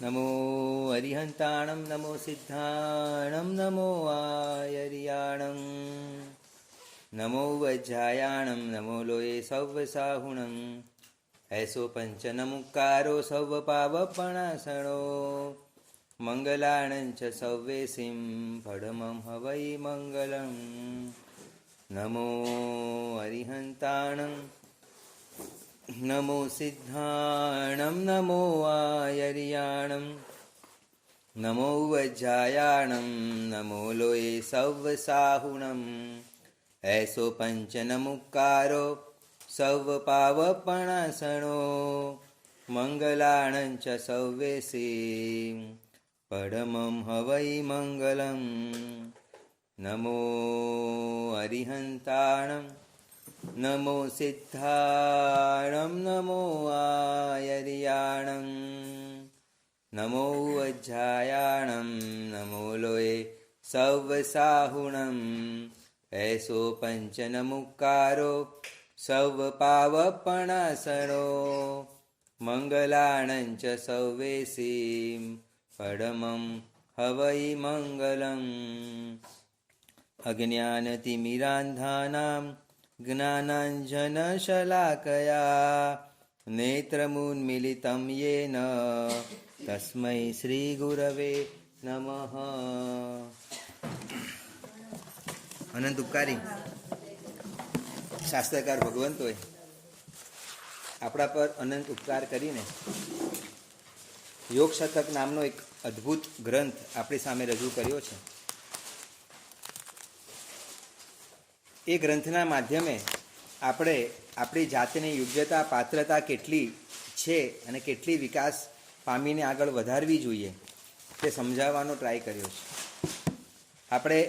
नमो अरिहन्ताणं नमो सिद्धाणं नमो आयर्याणं नमो वज्रायाणं नमो लोये सव्वसाहुणं ऐसो पञ्चनमुक्कारो सव्वपावपणासणो मङ्गलाणं च सव्वेसिं फडमं हवै मङ्गलं नमो अरिहन्ताणं नमो सिद्धाणं नमो आयर्याणं नमो वज्रायाणं नमो लोये सव्वसाहुणं ऐसो पञ्चनमुक्कारो सव्वपावपणासणो मङ्गलाणं च सव्वेसिं परमं हवै मङ्गलं नमो अरिहन्ताणं नमो सिद्धाणं नमो आयर्याणं नमो वज्रायाणं नमो लोये सव्वसाहुणं ऐसो पञ्चनमुक्कारो सव्वपावपणासणो मङ्गलाणं च सव्वेसिं परमं हवै मङ्गलम् अज्ञानतिमिरान्धानां ज्ञानाञ्जनशलाकया नेत्रमुन्मीलितं येन तस्मै श्रीगुरवे नमः। અનંત ઉપકારી શાસ્ત્રકાર ભગવંતોએ આપણા પર અનંત ઉપકાર કરીને યોગ શતક નામનો એક અદ્ભુત ગ્રંથ આપણી સામે રજૂ કર્યો છે. એ ગ્રંથના માધ્યમે આપણે આપણી જાતની યોગ્યતા પાત્રતા કેટલી છે અને કેટલી વિકાસ પામીને આગળ વધારવી જોઈએ તે સમજાવવાનો ટ્રાય કર્યો છે. આપણે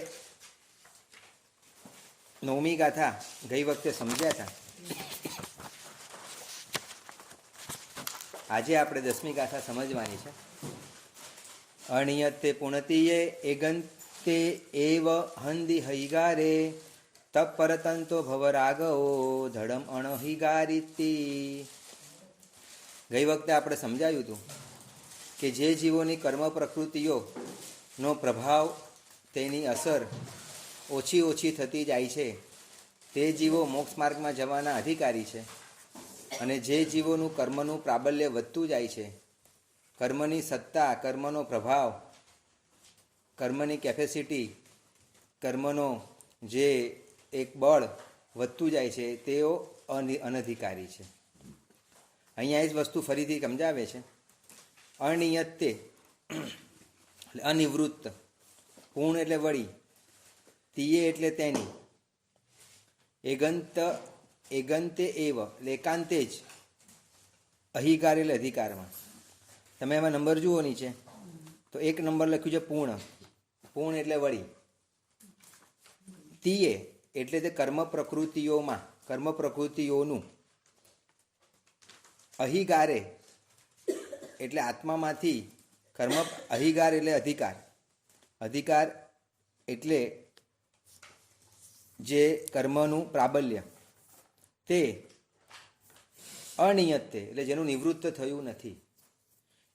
નવમી ગાથા ગઈ વખતે સમજ્યા હતા. આજે આપણે 10મી ગાથા સમજવાની છે. અણિયતે પુણતીયે એગંતે એવ હંદી હૈગારે તપરતંતો ભવરાગઓ ધડમ અણહિગારીતી. ગઈ વખતે આપણે સમજાયું હતું કે જે જીવોની કર્મ પ્રકૃતિઓનો પ્રભાવ, તેની અસર ઓછી ઓછી થતી જાય છે તે જીવો મોક્ષ માર્ગમાં જવાના અધિકારી છે. અને જે જીવોનું કર્મનું પ્રાબલ્ય વધતું જાય છે, કર્મની સત્તા, કર્મનો પ્રભાવ, કર્મની કેપેસિટી, કર્મનો જે એક બળ વધતું જાય છે, તેઓ અનધિકારી છે. અહીંયા એ જ વસ્તુ ફરીથી સમજાવે છે. અનિયતે એટલે અનિવૃત્ત, પૂર્ણ એટલે વળી, તિયે એટલે તેની, એગંતે એવ એટલે એકાંતે જ, અહિકાર એટલે અધિકારમાં. તમે એમાં નંબર જુઓ નીચે તો એક નંબર લખ્યું છે પૂર્ણ. પૂર્ણ એટલે વળી. તિયે એટલે તે કર્મ પ્રકૃતિઓમાં, કર્મ પ્રકૃતિઓનું. અહિગારે એટલે આત્મામાંથી કર્મ, અહિગાર એટલે અધિકાર. અધિકાર એટલે જે કર્મનું પ્રાબલ્ય, તે અનિયતે એટલે જેનું નિવૃત્ત થયું નથી.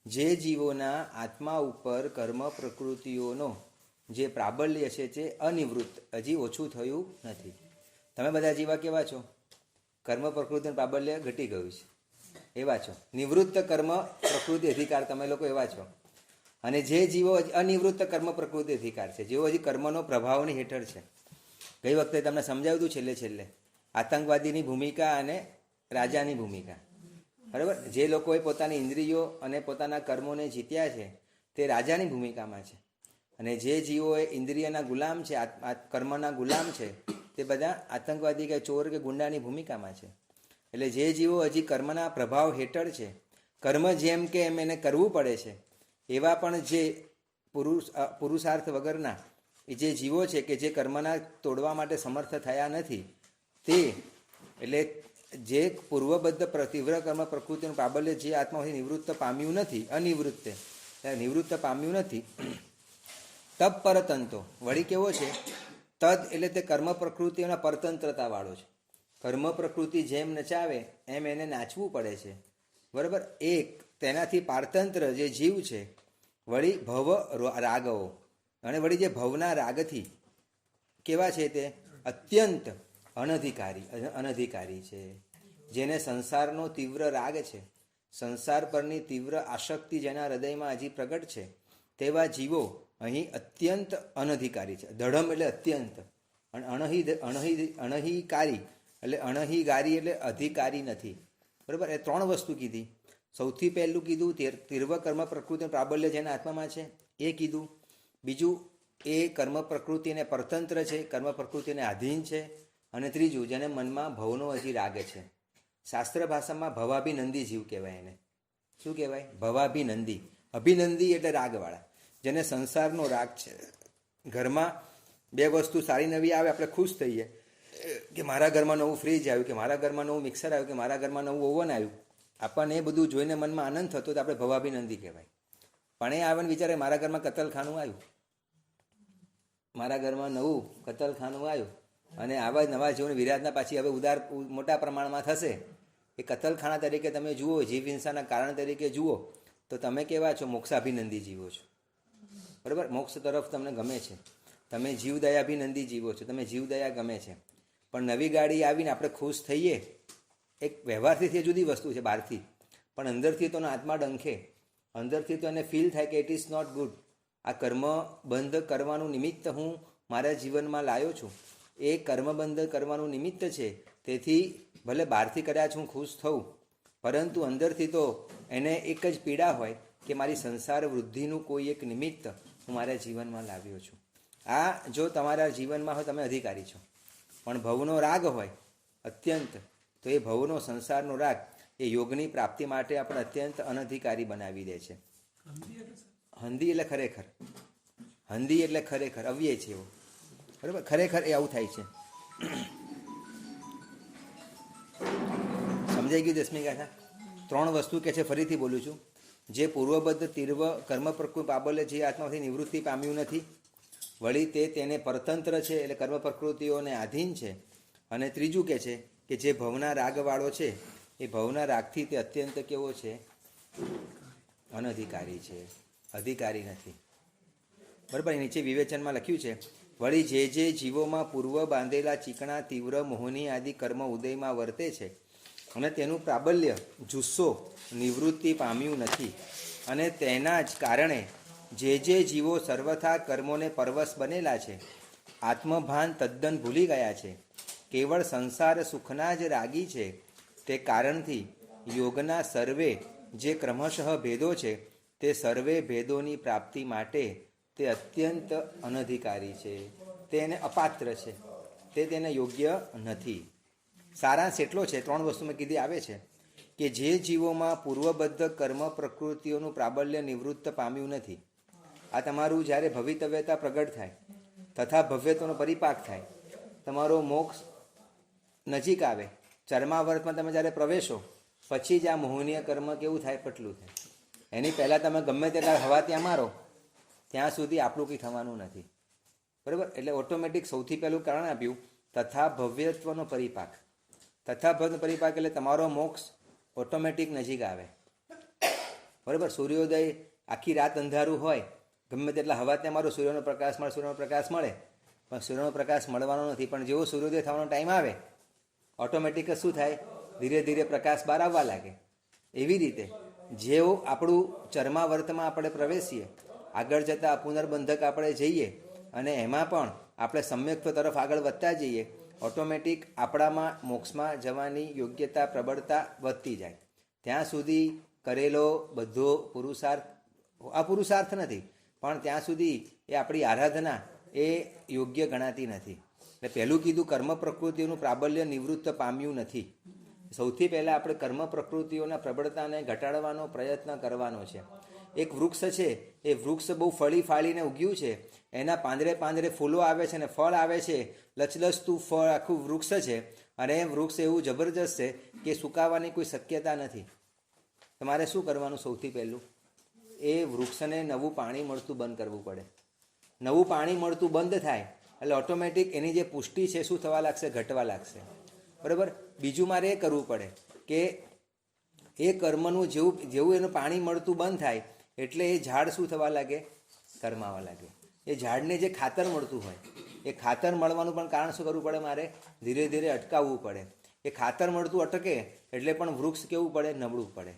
જે જીવોના આત્મા ઉપર કર્મ પ્રકૃતિઓનો જે પ્રાબલ્ય છે તે અનિવૃત્ત, હજી ઓછું થયું નથી. તમે બધા જીવા કેવા છો? કર્મ પ્રકૃતિનું પ્રાબલ્ય ઘટી ગયું છે એવા છો. નિવૃત્ત કર્મ પ્રકૃતિ અધિકાર તમે લોકો એવા છો. અને જે જીવો અનિવૃત્ત કર્મ પ્રકૃતિ અધિકાર છે, જેઓ હજી કર્મનો પ્રભાવની હેઠળ છે. ગઈ વખતે તમને સમજાવ્યું હતું છેલ્લે આતંકવાદીની ભૂમિકા અને રાજાની ભૂમિકા. બરાબર? જે લોકોએ પોતાની ઇન્દ્રિયો અને પોતાના કર્મોને જીત્યા છે તે રાજાની ભૂમિકામાં છે. અને જે જીવોએ ઇન્દ્રિયના ગુલામ છે, કર્મના ગુલામ છે, તે બધા આતંકવાદી કે ચોર કે ગુંડાની ભૂમિકામાં છે. એટલે જે જીવો હજી કર્મના પ્રભાવ હેઠળ છે, કર્મ જેમ કે એમ એને કરવું પડે છે, એવા પણ જે પુરુષાર્થ વગરના જે જીવો છે કે જે કર્મના તોડવા માટે સમર્થ થયા નથી, તે એટલે જે પૂર્વબદ્ધ તીવ્ર કર્મ પ્રકૃતિનું પ્રાબલ્ય જે આત્મામાંથી નિવૃત્ત પામ્યું નથી, અનિવૃત્તે નિવૃત્ત પામ્યું નથી, તપ પરતંતો વળી કેવો છે? તદ એટલે તે કર્મ પ્રકૃતિઓના પરતંત્રતાવાળો છે. કર્મ પ્રકૃતિ જેમ નચાવે એમ એને નાચવું પડે છે. બરાબર? એક તેનાથી પારતંત્ર જે જીવ છે, વળી ભવ રાગવો, અને વળી જે ભવના રાગથી કેવા છે તે અત્યંત અનધિકારી છે. જેને સંસારનો તીવ્ર રાગ છે, સંસાર પરની તીવ્ર આસક્તિ જેના હૃદયમાં હજી પ્રગટ છે, તેવા જીવો અહીં અત્યંત અનધિકારી છે. દઢમ એટલે અત્યંત, અને અણહિકારી એટલે અણહિગારી એટલે અધિકારી નથી. બરાબર, એ ત્રણ વસ્તુ કીધી. સૌથી પહેલું કીધું તીવ્ર કર્મ પ્રકૃતિ પ્રાબલ્ય જેના આત્મામાં છે એ કીધું. બીજું એ કર્મ પ્રકૃતિને પરતંત્ર છે, કર્મ પ્રકૃતિને આધીન છે. અને ત્રીજું જેને મનમાં ભવનો હજી રાગ છે. શાસ્ત્ર ભાષામાં ભવાભિનંદી જીવ કહેવાય. એને શું કહેવાય? ભવાભિનંદી. અભિનંદી એટલે રાગવાળા, જેને સંસારનો રાગ છે. ઘરમાં બે વસ્તુ સારી નવી આવે આપણે ખુશ થઈએ કે મારા ઘરમાં નવું ફ્રીજ આવ્યું, કે મારા ઘરમાં નવું મિક્સર આવ્યું, કે મારા ઘરમાં નવું ઓવન આવ્યું. આપણને એ બધું જોઈને મનમાં આનંદ થતો તો આપણે ભવાભિનંદી કહેવાય. પણ એ આવે ને વિચારે મારા ઘરમાં કતલખાનું આવ્યું, મારા ઘરમાં નવું કતલખાનું આવ્યું, અને આવા નવા જીવન વિરાટના પાછી હવે ઉદાર મોટા પ્રમાણમાં થશે. એ કતલખાના તરીકે તમે જુઓ, જીવ હિંસાના કારણ તરીકે જુઓ, તો તમે કેવા છો? મોક્ષાભિનંદી જીવો છો. બરાબર, મોક્ષ તરફ તમને ગમે છે, તમે જીવદયાભિનંદી જીવો છો, તમે જીવદયા ગમે છે. પણ નવી ગાડી આવીને આપણે ખુશ થઈએ, એક વ્યવહારથી તે જુદી વસ્તુ છે બહારથી, પણ અંદરથી તો આત્મા ડંખે, અંદરથી તો એને ફીલ થાય કે ઇટ ઇઝ નોટ ગુડ. આ કર્મ બંધ કરવાનું નિમિત્ત હું મારા જીવનમાં લાવ્યો છું, એ કર્મ બંધ કરવાનું નિમિત્ત છે. તેથી ભલે બહારથી કદાચ હું ખુશ થઉં, પરંતુ અંદરથી તો એને એક જ પીડા હોય કે મારી સંસાર વૃદ્ધિનું કોઈ એક નિમિત્ત હું મારા જીવનમાં લાવ્યો છું. આ જો તમારા જીવનમાં હોય, તમે અધિકારી છો. પણ ભવનો રાગ હોય અત્યંત, તો એ ભવનો સંસારનો રાગ એ યોગની પ્રાપ્તિ માટે આપણે અત્યંત અનધિકારી બનાવી દે છે. હંધી એટલે ખરેખર, હંધી એટલે ખરેખર અવ્યય છે એવો. બરાબર, ખરેખર એ આવું થાય છે. સમજાઈ ગયું? દસમી ગાથા ત્રણ વસ્તુ કે છે, ફરીથી બોલું છું. જે પૂર્વબદ્ધ તીવ્ર કર્મ પ્રકૃતિ પ્રાબલ્ય જે આત્માથી નિવૃત્તિ પામ્યું નથી, વળી તે તેને પરતંત્ર છે એટલે કર્મ પ્રકૃતિઓને આધીન છે. અને ત્રીજું કે છે કે જે ભવના રાગવાળો છે, એ ભવના રાગથી તે અત્યંત કેવો છે? અનધિકારી છે, અધિકારી નથી. બરાબર, નીચે વિવેચનમાં લખ્યું છે, વળી જે જીવોમાં પૂર્વ બાંધેલા ચીકણા તીવ્ર મોહની આદિ કર્મ ઉદયમાં વર્તે છે, અને તેનું પ્રાબલ્ય જુસ્સો નિવૃત્તિ પામ્યું નથી, અને તેના જ કારણે જે જીવો સર્વથા કર્મોને પરવશ બનેલા છે, આત્મભાન તદ્દન ભૂલી ગયા છે, કેવળ સંસાર સુખના જ રાગી છે, તે કારણથી યોગના સર્વે જે ક્રમશઃ ભેદો છે, તે સર્વે ભેદોની પ્રાપ્તિ માટે તે અત્યંત અનધિકારી છે, તેને અપાત્ર છે, તે તેને યોગ્ય નથી. સારાંશ એટલો છે, ત્રણ વસ્તુ મેં કીધી આવે છે કે જે જીવોમાં પૂર્વબદ્ધ કર્મ પ્રકૃતિઓનું પ્રાબલ્ય નિવૃત્ત પામ્યું નથી, આ તમારું જ્યારે ભવિતવ્યતા પ્રગટ થાય તથા ભવ્યત્વનો પરિપાક થાય, તમારો મોક્ષ નજીક આવે, ચર્માવર્તમાં તમે જ્યારે પ્રવેશો, પછી જ આ મોહનીય કર્મ કેવું થાય? પટલું થાય. એની પહેલાં તમે ગમે તેટલા હવા ત્યાં મારો, ત્યાં સુધી આપણું કંઈ થવાનું નથી. બરાબર, એટલે ઓટોમેટિક સૌથી પહેલું કારણ આપ્યું તથા ભવ્યત્વનો પરિપાક. તથા ભવ્યનો પરિપાક એટલે તમારો મોક્ષ ઓટોમેટિક નજીક આવે. બરાબર, સૂર્યોદય આખી રાત અંધારું હોય, ગમે તેટલા હવા ત્યાં મારો, સૂર્યનો પ્રકાશ મળે, સૂર્યનો પ્રકાશ મળે, પણ સૂર્યનો પ્રકાશ મળવાનો નથી. પણ જેવો સૂર્યોદય થવાનો ટાઈમ આવે, ઓટોમેટિક શું થાય? ધીરે ધીરે પ્રકાશ બહાર આવવા લાગે. એવી રીતે જેવું આપણું ચર્માવર્તમાં આપણે પ્રવેશીએ, આગળ જતાં પુનર્બંધક આપણે જઈએ, અને એમાં પણ આપણે સમ્યક્ત્વ તરફ આગળ વધતા જઈએ, ઓટોમેટિક આપણામાં મોક્ષમાં જવાની યોગ્યતા પ્રબળતા વધતી જાય. ત્યાં સુધી કરેલો બધો પુરુષાર્થ અપુરુષાર્થ નથી, પણ ત્યાં સુધી એ આપણી આરાધના એ યોગ્ય ગણાતી નથી. એટલે પહેલું કીધું કર્મ પ્રકૃતિઓનું પ્રાબલ્ય નિવૃત્ત પામ્યું નથી. સૌથી પહેલાં આપણે કર્મ પ્રકૃતિઓના પ્રબળતાને ઘટાડવાનો પ્રયત્ન કરવાનો છે. એક વૃક્ષ છે, એ વૃક્ષ બહુ ફળી ફાળીને ઉગ્યું છે, એના પાંદરે પાંદરે ફૂલો આવે છે અને ફળ આવે છે, લચલચતું ફળ આખું વૃક્ષ છે, અને એ વૃક્ષ એવું જબરજસ્ત છે કે સુકાવાની કોઈ શક્યતા નથી. તમારે શું કરવાનું? સૌથી પહેલું એ વૃક્ષને નવું પાણી મળતું બંધ કરવું પડે. નવું પાણી મળતું બંધ થાય એટલે ઓટોમેટિક એની જે પુષ્ટિ છે શું થવા લાગશે? ઘટવા લાગશે. બરાબર, બીજું મારે એ કરવું પડે કે એ કર્મનું જેવું એનું પાણી મળતું બંધ થાય એટલે એ ઝાડ શું થવા લાગે? કરમાવા લાગે. એ ઝાડને જે ખાતર મળતું હોય એ ખાતર મળવાનું પણ કારણ શું કરવું પડે? મારે ધીરે ધીરે અટકાવવું પડે. એ ખાતર મળતું અટકે એટલે પણ વૃક્ષ કેવું પડે? નબળું પડે.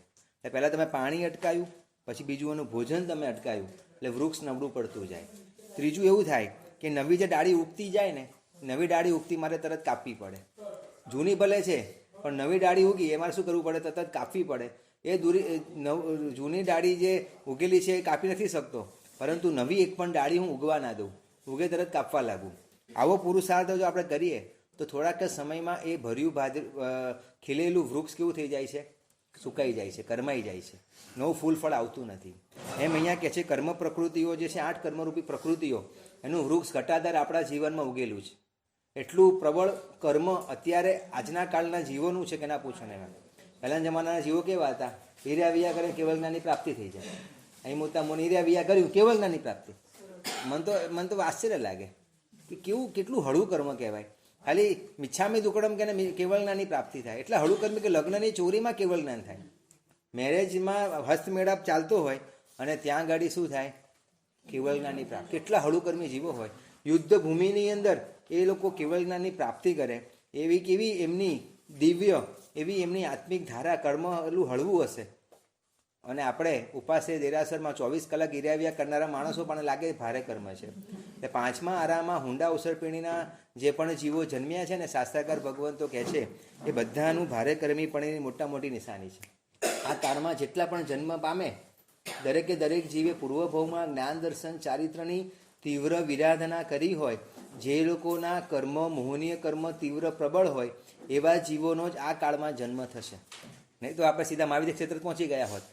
એટલે પહેલાં તમે પાણી અટકાયું, પછી બીજું એનું ભોજન તમે અટકાયું એટલે વૃક્ષ નબળું પડતું જાય. ત્રીજું એવું થાય કે નવી જે ડાળી ઉગતી જાય ને, નવી ડાળી ઉગતી મારે તરત કાપવી પડે. જૂની ભલે છે પણ નવી ડાળી ઉગી એ મારે શું કરવું પડે? તરત કાપવી પડે. એ જૂની ડાળી જે ઉગેલી છે એ કાપી નથી શકતો, પરંતુ નવી એક પણ ડાળી હું ઉગવા ના દઉં, ઉગે તરત કાપવા લાગું. આવો પુરુષાર્થ જો આપણે કરીએ તો થોડાક સમયમાં એ ભર્યું ખીલેલું વૃક્ષ કેવું થઈ જાય છે? સુકાઈ જાય છે, કરમાઈ જાય છે, નવું ફૂલ ફળ આવતું નથી. એમ અહીંયા કહે છે કર્મ પ્રકૃતિઓ જે છે, 8 કર્મરૂપી પ્રકૃતિઓ, એનું વૃક્ષ ઘટાદાર આપણા જીવનમાં ઉગેલું છે. એટલું પ્રબળ કર્મ અત્યારે આજના કાળના જીવોનું છે કે ના પૂછો ને. પહેલાંના જમાનાના જીવો કેવા હતા? હીર્યા વિયા કરે કેવળ જ્ઞાનની પ્રાપ્તિ થઈ જાય. અહીં મોટા મોને હીર્યા વિયા કર્યું કેવળ જ્ઞાનની પ્રાપ્તિ. મન તો આશ્ચર્ય લાગે કે કેટલું હળવું કર્મ કહેવાય. ખાલી મિચ્છામી દુકડમ કે કેવળ જ્ઞાનની પ્રાપ્તિ થાય. એટલે હળવું કર્મ કે લગ્નની ચોરીમાં કેવળ જ્ઞાન થાય. મેરેજમાં હસ્તમેળાપ ચાલતો હોય અને ત્યાં ગાડી શું થાય? કેવળ જ્ઞાનની પ્રાપ્તિ. કેટલા હળુકર્મી જીવો હોય. યુદ્ધ ભૂમિની અંદર એ લોકો કેવળ જ્ઞાનની પ્રાપ્તિ કરે. એવી કેવી એમની દિવ્ય, એવી એમની આત્મિક ધારા, કર્મ એટલું હળવું હશે. અને આપણે ઉપાસે દેરાસરમાં 24 કલાક ઈર્યાવ્યા કરનારા માણસો પણ લાગે ભારે કર્મ છે. એટલે 5મા આરામાં હુંડા ઉસરપીણીના જે પણ જીવો જન્મ્યા છે ને, શાસ્ત્રકાર ભગવંતો કહે છે એ બધાનું ભારે કર્મીપણીની મોટી નિશાની છે. આ કાળમાં જેટલા પણ જન્મ પામે દરેકે દરેક જીવે પૂર્વભાવમાં જ્ઞાન દર્શન ચારિત્રની તીવ્ર વિરાધના કરી હોય, જે લોકોના કર્મ મોહનીય કર્મ તીવ્ર પ્રબળ હોય એવા જીવોનો જ આ કાળમાં જન્મ થશે. નહીં તો આપણે સીધા મહાવિદ્ય ક્ષેત્ર પહોંચી ગયા હોત.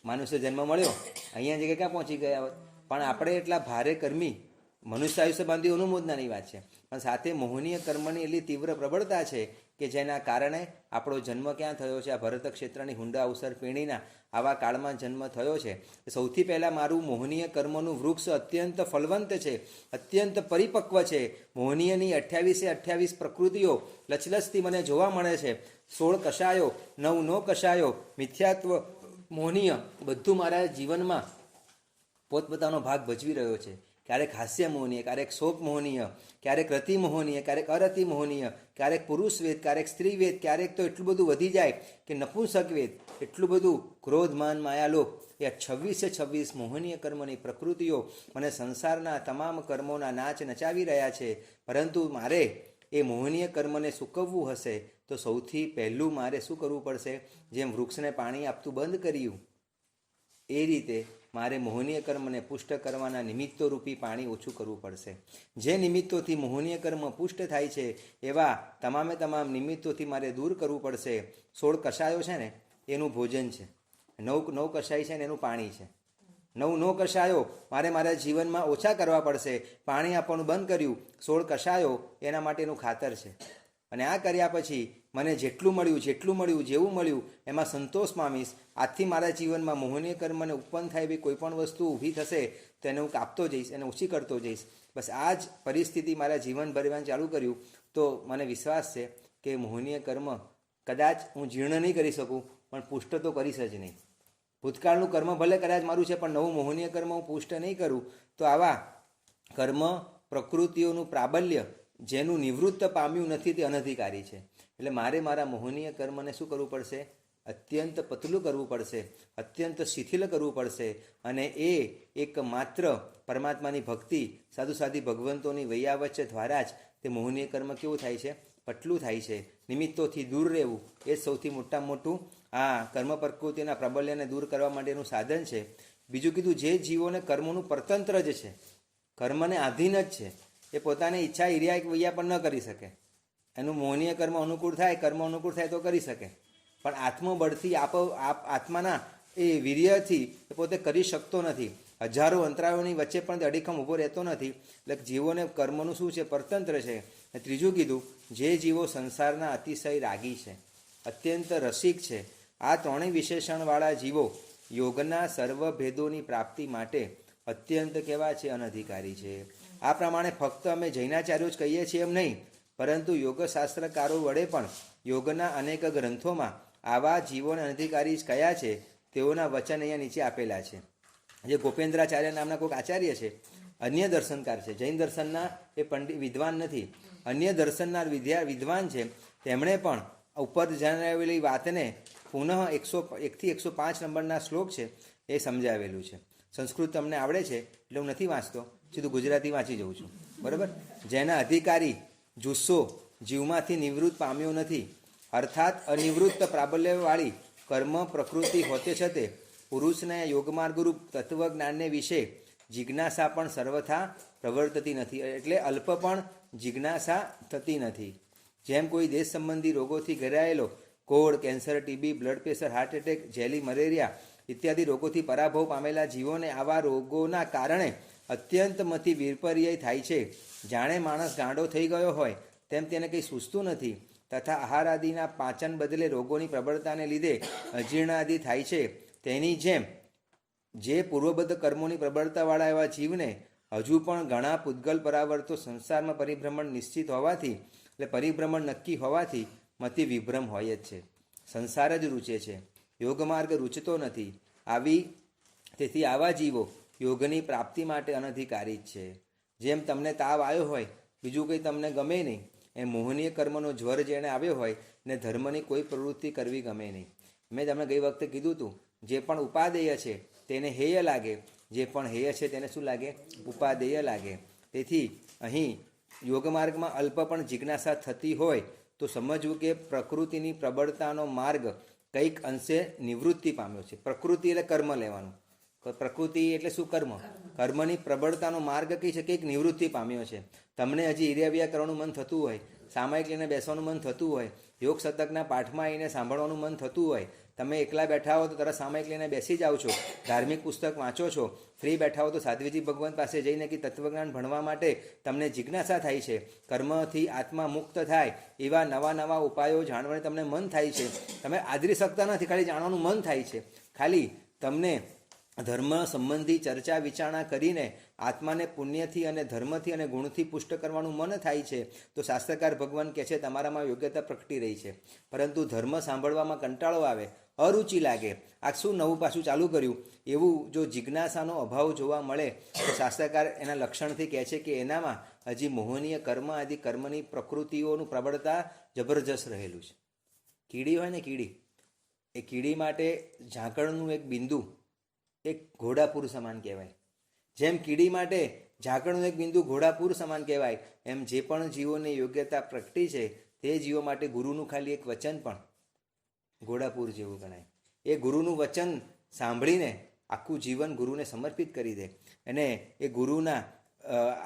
મનુષ્ય જન્મ મળ્યો અહીંયા જગ્યાએ ક્યાં પહોંચી ગયા હોત? પણ આપણે એટલા ભારે કર્મી, મનુષ્ય આયુષ્ય બાંધી અનુમોદનાની વાત છે, પણ સાથે મોહનીય કર્મની એટલી તીવ્ર પ્રબળતા છે કે જેના કારણે આપણો જન્મ ક્યાં થયો છે? આ ભરત ક્ષેત્રની હુંડા અવસર પેઢીના આવા કાળમાં જન્મ થયો છે. સૌથી પહેલાં મારું મોહનીય કર્મનું વૃક્ષ અત્યંત ફલવંત છે, અત્યંત પરિપક્વ છે. મોહનીયની 28 પ્રકૃતિઓ લચલચતી મને જોવા મળે છે. 16 કષાયો, 9 નો કષાયો, મિથ્યાત્વ, મોહનીય બધું મારા જીવનમાં પોતપોતાનો ભાગ ભજવી રહ્યો છે. ક્યારેક હાસ્ય મોહનીય, ક્યારેક શોક મોહનીય, ક્યારેક રતિ મોહનીય, ક્યારેક અરતિ મોહનીય, ક્યારેક પુરુષ વેદ, ક્યારેક સ્ત્રી વેદ, ક્યારેક તો એટલું બધું વધી જાય કે નપુંસક વેદ. એટલું બધું ક્રોધ માન માયાલોક, એ 26 મોહનીય કર્મની પ્રકૃતિઓ મને સંસારના તમામ કર્મોના નાચ નચાવી રહ્યા છે. પરંતુ મારે એ મોહનીય કર્મને સૂકવવું હશે તો સૌથી પહેલું મારે શું કરવું પડશે? જેમ વૃક્ષને પાણી આપતું બંધ કર્યું એ રીતે મારે મોહનીય કર્મને પુષ્ટ કરવાના નિમિત્તો રૂપી પાણી ઓછું કરવું પડશે. જે નિમિત્તોથી મોહનીય કર્મ પુષ્ટ થાય છે એવા તમામ નિમિત્તોથી મારે દૂર કરવું પડશે. 16 કષાયો છે ને એનું ભોજન છે, 9 કષાય છે ને એનું પાણી છે. 9 કષાયો મારા જીવનમાં ઓછા કરવા પડશે. પાણી આપવાનું બંધ કર્યું, 16 કષાયો એના માટેનું ખાતર છે. અને આ કર્યા પછી મને જેટલું મળ્યું, જેવું મળ્યું એમાં સંતોષ પામીશ. આજથી મારા જીવનમાં મોહનીય કર્મને ઉત્પન્ન થાય એવી કોઈ પણ વસ્તુ ઊભી થશે તો એને હું કાપતો જઈશ, એને ઓછી કરતો જઈશ. બસ આ જ પરિસ્થિતિ મારા જીવન દરમિયાન ચાલુ કર્યું તો મને વિશ્વાસ છે કે મોહનીય કર્મ કદાચ હું જીર્ણ નહીં કરી શકું પણ પુષ્ટ તો કરીશ જ નહીં. ભૂતકાળનું કર્મ ભલે કદાચ મારું છે પણ નવું મોહનીય કર્મ હું પુષ્ટ નહીં કરું તો આવા કર્મ પ્રકૃતિઓનું પ્રાબલ્ય જેનું નિવૃત્ત પામ્યું નથી તે અનધિકારી છે. એટલે મારે મારા મોહનીય કર્મને શું કરવું પડશે? અત્યંત પતલું કરવું પડશે, અત્યંત શિથિલ કરવું પડશે. અને એ એક માત્ર પરમાત્માની ભક્તિ, સાધુ સાધી ભગવંતોની વૈયાવચ દ્વારા જ તે મોહનીય કર્મ કેવું થાય છે? પટલું થાય છે. નિમિત્તોથી દૂર રહેવું એ સૌથી મોટું આ કર્મ પ્રકૃતિના પ્રાબલ્યને દૂર કરવા માટેનું સાધન છે. બીજું કીધું, જે જીવોને કર્મોનું પરતંત્ર જ છે, કર્મને આધીન જ છે, એ પોતાની ઈચ્છા ઈર્યા વૈયા પણ ન કરી શકે. એનું મોહનીય કર્મ અનુકૂળ થાય તો કરી શકે, પણ આત્મબળથી આત્માના એ વીર્યથી એ પોતે કરી શકતો નથી. હજારો અંતરાયોની વચ્ચે પણ તે અડીખમ ઊભો રહેતો નથી. એટલે જીવોને કર્મનું શું છે? પરતંત્ર છે. અને ત્રીજું કીધું, જે જીવો સંસારના અતિશય રાગી છે, અત્યંત રસિક છે, આ ત્રણેય વિશેષણવાળા જીવો યોગના સર્વ ભેદોની પ્રાપ્તિ માટે અત્યંત કેવા છે? અનધિકારી છે. આ પ્રમાણે ફક્ત અમે જૈનાચાર્યો જ કહીએ છીએ એમ નહીં, પરંતુ યોગશાસ્ત્રકારો વડે પણ યોગના અનેક ગ્રંથોમાં આવા જીવોને અનધિકારી કયા છે તેઓના વચન અહીંયા નીચે આપેલા છે. જે ગોપેન્દ્રાચાર્ય નામના કોઈક આચાર્ય છે, અન્ય દર્શનકાર છે, જૈન દર્શનના એ વિદ્વાન નથી, અન્ય દર્શનના વિદ્વાન છે. તેમણે પણ ઉપર જણાવેલી વાતને પુનઃ 101થી 105 નંબરના શ્લોક છે એ સમજાવેલું છે. સંસ્કૃત તમને આવડે છે એટલે હું નથી વાંચતો, સીધું ગુજરાતી વાંચી જઉં છું, બરાબર. જેના અધિકારી જુસ્સો જીવમાંથી નિવૃત્ત પામ્યો નથી, અર્થાત અનિવૃત્ત પ્રાબલ્યવાળી કર્મ પ્રકૃતિ હોતે છતે પુરુષને યોગમાર્ગરૂપ તત્વજ્ઞાનને વિશે જિજ્ઞાસા પણ સર્વથા પ્રવર્તતી નથી, એટલે અલ્પ પણ જિજ્ઞાસા થતી નથી. જેમ કોઈ દેશ સંબંધી રોગોથી ઘેરાયેલો કોડ, cancer, TB, blood pressure, heart attack, જેલી, મલેરિયા ઇત્યાદિ રોગોથી પરાભવ પામેલા જીવોને આવા રોગોના કારણે અત્યંત મતિ વિપર્યય થાય છે. જાણે માણસ ગાંડો થઈ ગયો હોય તેમ તેને કંઈ સૂઝતું નથી, તથા આહાર આદિના પાચન બદલે રોગોની પ્રબળતાને લીધે અજીર્ણાદિ થાય છે. તેની જેમ જે પૂર્વબદ્ધ કર્મોની પ્રબળતાવાળા એવા જીવને હજુ પણ ઘણા પૂતગલ પરાવર્તો સંસારમાં પરિભ્રમણ નિશ્ચિત હોવાથી, એટલે પરિભ્રમણ નક્કી હોવાથી મતિ વિભ્રમ હોય જ છે. સંસાર જ રૂચે છે, યોગમાર્ગ રૂચતો નથી. તેથી આવા જીવો યોગની પ્રાપ્તિ માટે અનધિકારી જ છે. જેમ તમને તાવ આવ્યો હોય, બીજું કંઈ તમને ગમે નહીં, એ મોહનીય કર્મનો જ્વર જેણે આવ્યો હોય ને ધર્મની કોઈ પ્રવૃત્તિ કરવી ગમે નહીં. મેં તમને ગઈ વખતે કીધું હતું, જે પણ ઉપાદેય છે તેને હેય લાગે, જે પણ હેય છે તેને શું લાગે? ઉપાદેય લાગે. તેથી અહીં યોગમાર્ગમાં અલ્પ પણ જિજ્ઞાસા થતી હોય તો સમજવું કે પ્રકૃતિની પ્રબળતાનો માર્ગ કંઈક અંશે નિવૃત્તિ પામ્યો છે. પ્રકૃતિ એટલે કર્મ લેવાનું, પ્રકૃતિ એટલે શું? કર્મ. કર્મની પ્રબળતાનો માર્ગ કઈ છે? કંઈક નિવૃત્તિ પામ્યો છે. તમને હજી ઈર્યાવ્યા કરવાનું મન થતું હોય, સામાયિક લઈને બેસવાનું મન થતું હોય, યોગ સતકના પાઠમાં આવીને સાંભળવાનું મન થતું હોય, તમે એકલા બેઠા હો તો તરત સામાયિક લઈને બેસી જાઓ છો, ધાર્મિક પુસ્તક વાંચો છો, ફ્રી બેઠા હો તો સાધ્વીજી ભગવાન પાસે જઈને કે તત્વજ્ઞાન ભણવા માટે તમને જિજ્ઞાસા થાય છે, કર્મથી આત્મા મુક્ત થાય એવા નવા નવા ઉપાયો જાણવાની તમને મન થાય છે. તમે આદરી શકતા નથી, ખાલી જાણવાનું મન થાય છે. ખાલી તમને ધર્મ સંબંધી ચર્ચા વિચારણા કરીને આત્માને પુણ્યથી અને ધર્મથી અને ગુણથી પુષ્ટ કરવાનું મન થાય છે. તો શાસ્ત્રકાર ભગવાન કહે છે તમારામાં યોગ્યતા પ્રગટી રહી છે. પરંતુ ધર્મ સાંભળવામાં કંટાળો આવે, અરુચિ લાગે, આ શું નવું પાછું ચાલુ કર્યું, એવું જો જિજ્ઞાસાનો અભાવ જોવા મળે તો શાસ્ત્રકાર એના લક્ષણથી કહે છે કે એનામાં હજી મોહનીય કર્મ આદિ કર્મની પ્રકૃતિઓનું પ્રબળતા જબરજસ્ત રહેલું છે. કીડી હોય ને, કીડી, એ કીડી માટે ઝાકળનું એક બિંદુ એક ઘોડાપુર સમાન કહેવાય. જેમ કીડી માટે ઝાકળનું એક બિંદુ ઘોડાપુર સમાન કહેવાય, એમ જે પણ જીવોની યોગ્યતા પ્રગટી છે તે જીવો માટે ગુરુનું ખાલી એક વચન પણ ઘોડાપુર જેવું ગણાય. એ ગુરુનું વચન સાંભળીને આખું જીવન ગુરુને સમર્પિત કરી દે અને એ ગુરુના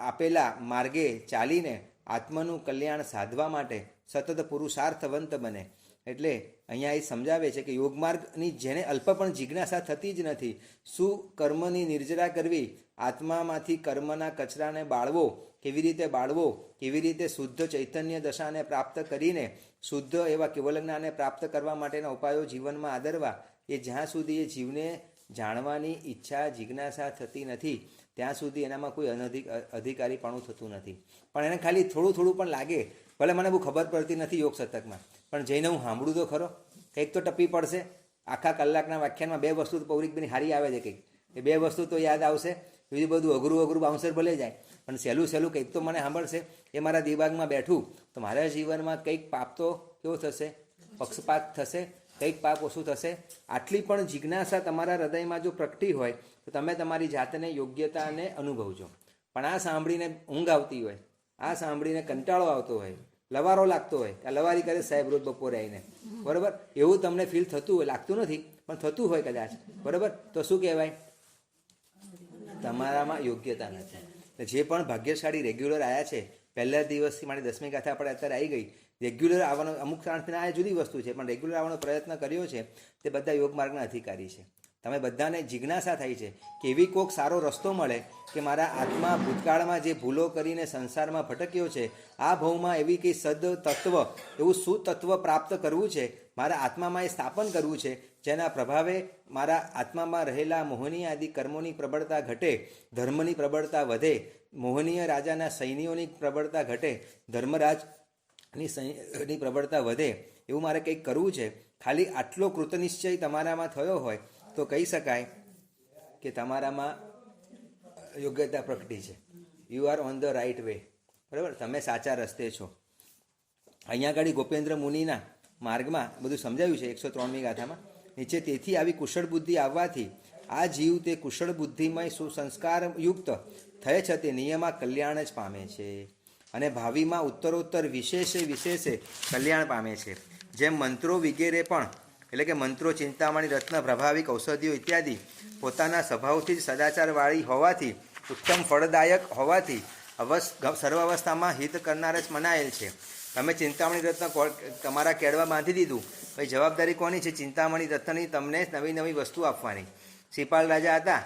આપેલા માર્ગે ચાલીને આત્માનું કલ્યાણ સાધવા માટે સતત પુરુષાર્થવંત બને. એટલે અહીંયા એ સમજાવે છે કે યોગમાર્ગની જેને અલ્પ પણ જિજ્ઞાસા થતી જ નથી, શું કર્મની નિર્જરા કરવી, આત્મામાંથી કર્મના કચરાને બાળવો, કેવી રીતે બાળવો, કેવી રીતે શુદ્ધ ચૈતન્ય દશાને પ્રાપ્ત કરીને શુદ્ધ એવા કેવલ જ્ઞાનને પ્રાપ્ત કરવા માટેના ઉપાયો જીવનમાં આદરવા, એ જ્યાં સુધી એ જીવને જાણવાની ઈચ્છા જિજ્ઞાસા થતી નથી ત્યાં સુધી એનામાં કોઈ અધિકારીપણું થતું નથી. પણ એને ખાલી થોડું થોડું પણ લાગે, ભલે મને બહુ ખબર પડતી નથી યોગ સતકમાં, પણ જઈને હું સાંભળું તો ખરો, કંઈક તો ટપી પડશે. આખા કલાકના વ્યાખ્યાનમાં 2 વસ્તુ તો પૌરિકબેની હારી આવે છે, કંઈક એ 2 વસ્તુ તો યાદ આવશે. બીજું બધું અઘરું બાઉન્સર ભલે જાય, પણ સહેલું કંઈક તો મને સાંભળશે. એ મારા દિમાગમાં બેઠું તો મારા જીવનમાં કંઈક પાપ તો કેવો થશે? પક્ષપાત થશે, કંઈક પાપ ઓછું થશે. આટલી પણ જિજ્ઞાસા તમારા હૃદયમાં જો પ્રગટી હોય તો તમે તમારી જાતને યોગ્યતાને અનુભવજો. પણ આ સાંભળીને ઊંઘ આવતી હોય, આ સાંભળીને કંટાળો આવતો હોય, લવારો લાગતો હોય, આ લવારી કરે સાહેબ રોજ બપોરે આવીને, બરાબર, એવું તમને ફીલ થતું હોય, લાગતું નથી પણ થતું હોય કદાચ, બરાબર, તો શું કહેવાય? તમારામાં યોગ્યતા નથી. જે પણ ભાગ્યશાળી રેગ્યુલર આવ્યા છે, પહેલા દિવસથી મારી 10મી ગાથા આપણે અત્યારે આવી ગઈ, રેગ્યુલર આવવાનો અમુક શાંતિના આ જુદી વસ્તુ છે, પણ રેગ્યુલર આવવાનો પ્રયત્ન કર્યો છે તે બધા યોગ માર્ગના અધિકારી છે. તમે બધાને જિજ્ઞાસા થાય છે કે એવી કોઈક સારો રસ્તો મળે કે મારા આત્મા ભૂતકાળમાં જે ભૂલો કરીને સંસારમાં ભટક્યો છે, આ ભાવમાં એવી કંઈ સદ તત્વ, એવું સુતત્વ પ્રાપ્ત કરવું છે, મારા આત્મામાં એ સ્થાપન કરવું છે, જેના પ્રભાવે મારા આત્મામાં રહેલા મોહનીય આદિ કર્મોની પ્રબળતા ઘટે, ધર્મની પ્રબળતા વધે, મોહનીય રાજાના સૈન્યોની પ્રબળતા ઘટે, ધર્મરાજની પ્રબળતા વધે, એવું મારે કંઈક કરવું છે. ખાલી આટલો કૃતનિશ્ચય તમારામાં થયો હોય તો કહી શકાય કે તમારામાં યોગ્યતા પ્રગટી છે. You are on the right way. બરાબર, તમે સાચા રસ્તે છો. અહીંયા આગળ ગોપેન્દ્ર મુનિના માર્ગમાં બધું સમજાવ્યું છે 103મી ગાથામાં. નીચે તેથી આવી કુશળ બુદ્ધિ આવવાથી આ જીવ તે કુશળ બુદ્ધિમય સુસંસ્કારયુક્ત થયે છે તે નિયમમાં કલ્યાણ જ પામે છે અને ભાવિમાં ઉત્તરોત્તર વિશેષે કલ્યાણ પામે છે. જેમ મંત્રો વગેરે પણ એટલે કે મંત્રો, ચિંતામણી, રત્ન, પ્રભાવિક ઔષધિઓ ઇત્યાદિ પોતાના સ્વભાવથી જ સદાચારવાળી હોવાથી ઉત્તમ ફળદાયક હોવાથી સર્વ અવસ્થામાં હિત કરનાર જ મનાયેલ છે. તમે ચિંતામણી રત્ન તમારા કેળવા બાંધી દીધું, ભાઈ જવાબદારી કોની છે? ચિંતામણી રત્નની તમને નવી નવી વસ્તુ આપવાની. શ્રીપાલ રાજા હતા,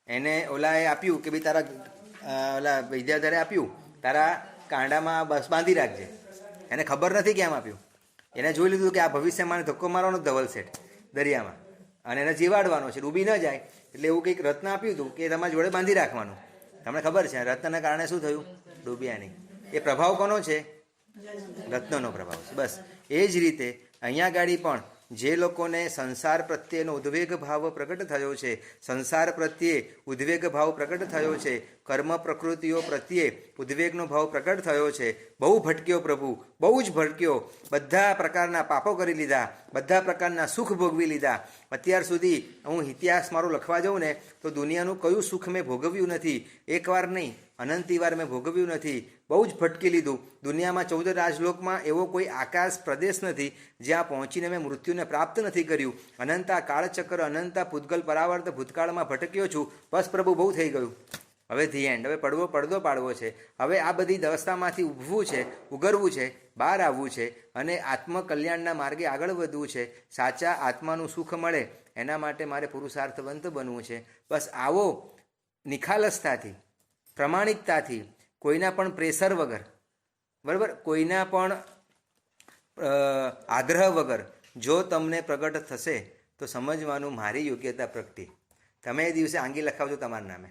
એને ઓલાએ આપ્યું કે ભાઈ તારા ઓલા વિદ્યાધરે આપ્યું, તારા કાંડામાં બસ બાંધી રાખજે. એને ખબર નથી કેમ આપ્યું. એને જોઈ લીધું કે આ ભવિષ્યમાં ધક્કો મારવાનો ધવલ શેઠ દરિયામાં અને એને જીવાડવાનો છે, ડૂબી ન જાય, એટલે એવું કંઈક રત્ન આપ્યું હતું કે તમારા જોડે બાંધી રાખવાનું. તમને ખબર છે રત્નના કારણે શું થયું? ડૂબ્યા નહીં. એ પ્રભાવ કોનો છે? રત્નનો પ્રભાવ છે. બસ એ જ રીતે અહીંયા ગાડી પણ જે લોકોને સંસાર પ્રત્યેનો ઉદ્વેગ ભાવ પ્રગટ થયો છે, સંસાર પ્રત્યે ઉદ્વેગ ભાવ પ્રગટ થયો છે, કર્મ પ્રકૃતિઓ પ્રત્યે ઉદ્વેગનો ભાવ પ્રગટ થયો છે, બહુ ભટક્યો પ્રભુ, બહુ જ ભટક્યો, બધા પ્રકારના પાપો કરી લીધા, બધા પ્રકારના સુખ ભોગવી લીધા. અત્યાર સુધી હું ઇતિહાસ મારો લખવા જાઉં ને તો દુનિયાનું કયું સુખ મેં ભોગવ્યું નથી, એકવાર નહીં અનંતી વાર મેં ભોગવ્યું નથી. બહુ જ ભટકી લીધું. દુનિયામાં 14 રાજલોકમાં એવો કોઈ આકાશ પ્રદેશ નથી જ્યાં પહોંચીને મેં મૃત્યુને પ્રાપ્ત નથી કર્યું. અનંતા કાળચક્ર, અનંતા પૂતગલ પરાવર્ત ભૂતકાળમાં ભટક્યો છું. બસ પ્રભુ બહુ થઈ ગયું, હવે ધી એન્ડ. હવે પડદો પાડવો છે. હવે આ બધી અવસ્થામાંથી ઉભવું છે, ઉગરવું છે, બહાર આવવું છે અને આત્મકલ્યાણના માર્ગે આગળ વધવું છે. સાચા આત્માનું સુખ મળે એના માટે મારે પુરુષાર્થવંત બનવું છે. બસ આવો નિખાલસતાથી, પ્રમાણિકતાથી, કોઈના પણ પ્રેશર વગર, બરાબર, કોઈના પણ આગ્રહ વગર જો તમને પ્રગટ થશે તો સમજવાનું મારી યોગ્યતા પ્રગટી. તમે એ દિવસે આંગી લખાવજો તમારા નામે,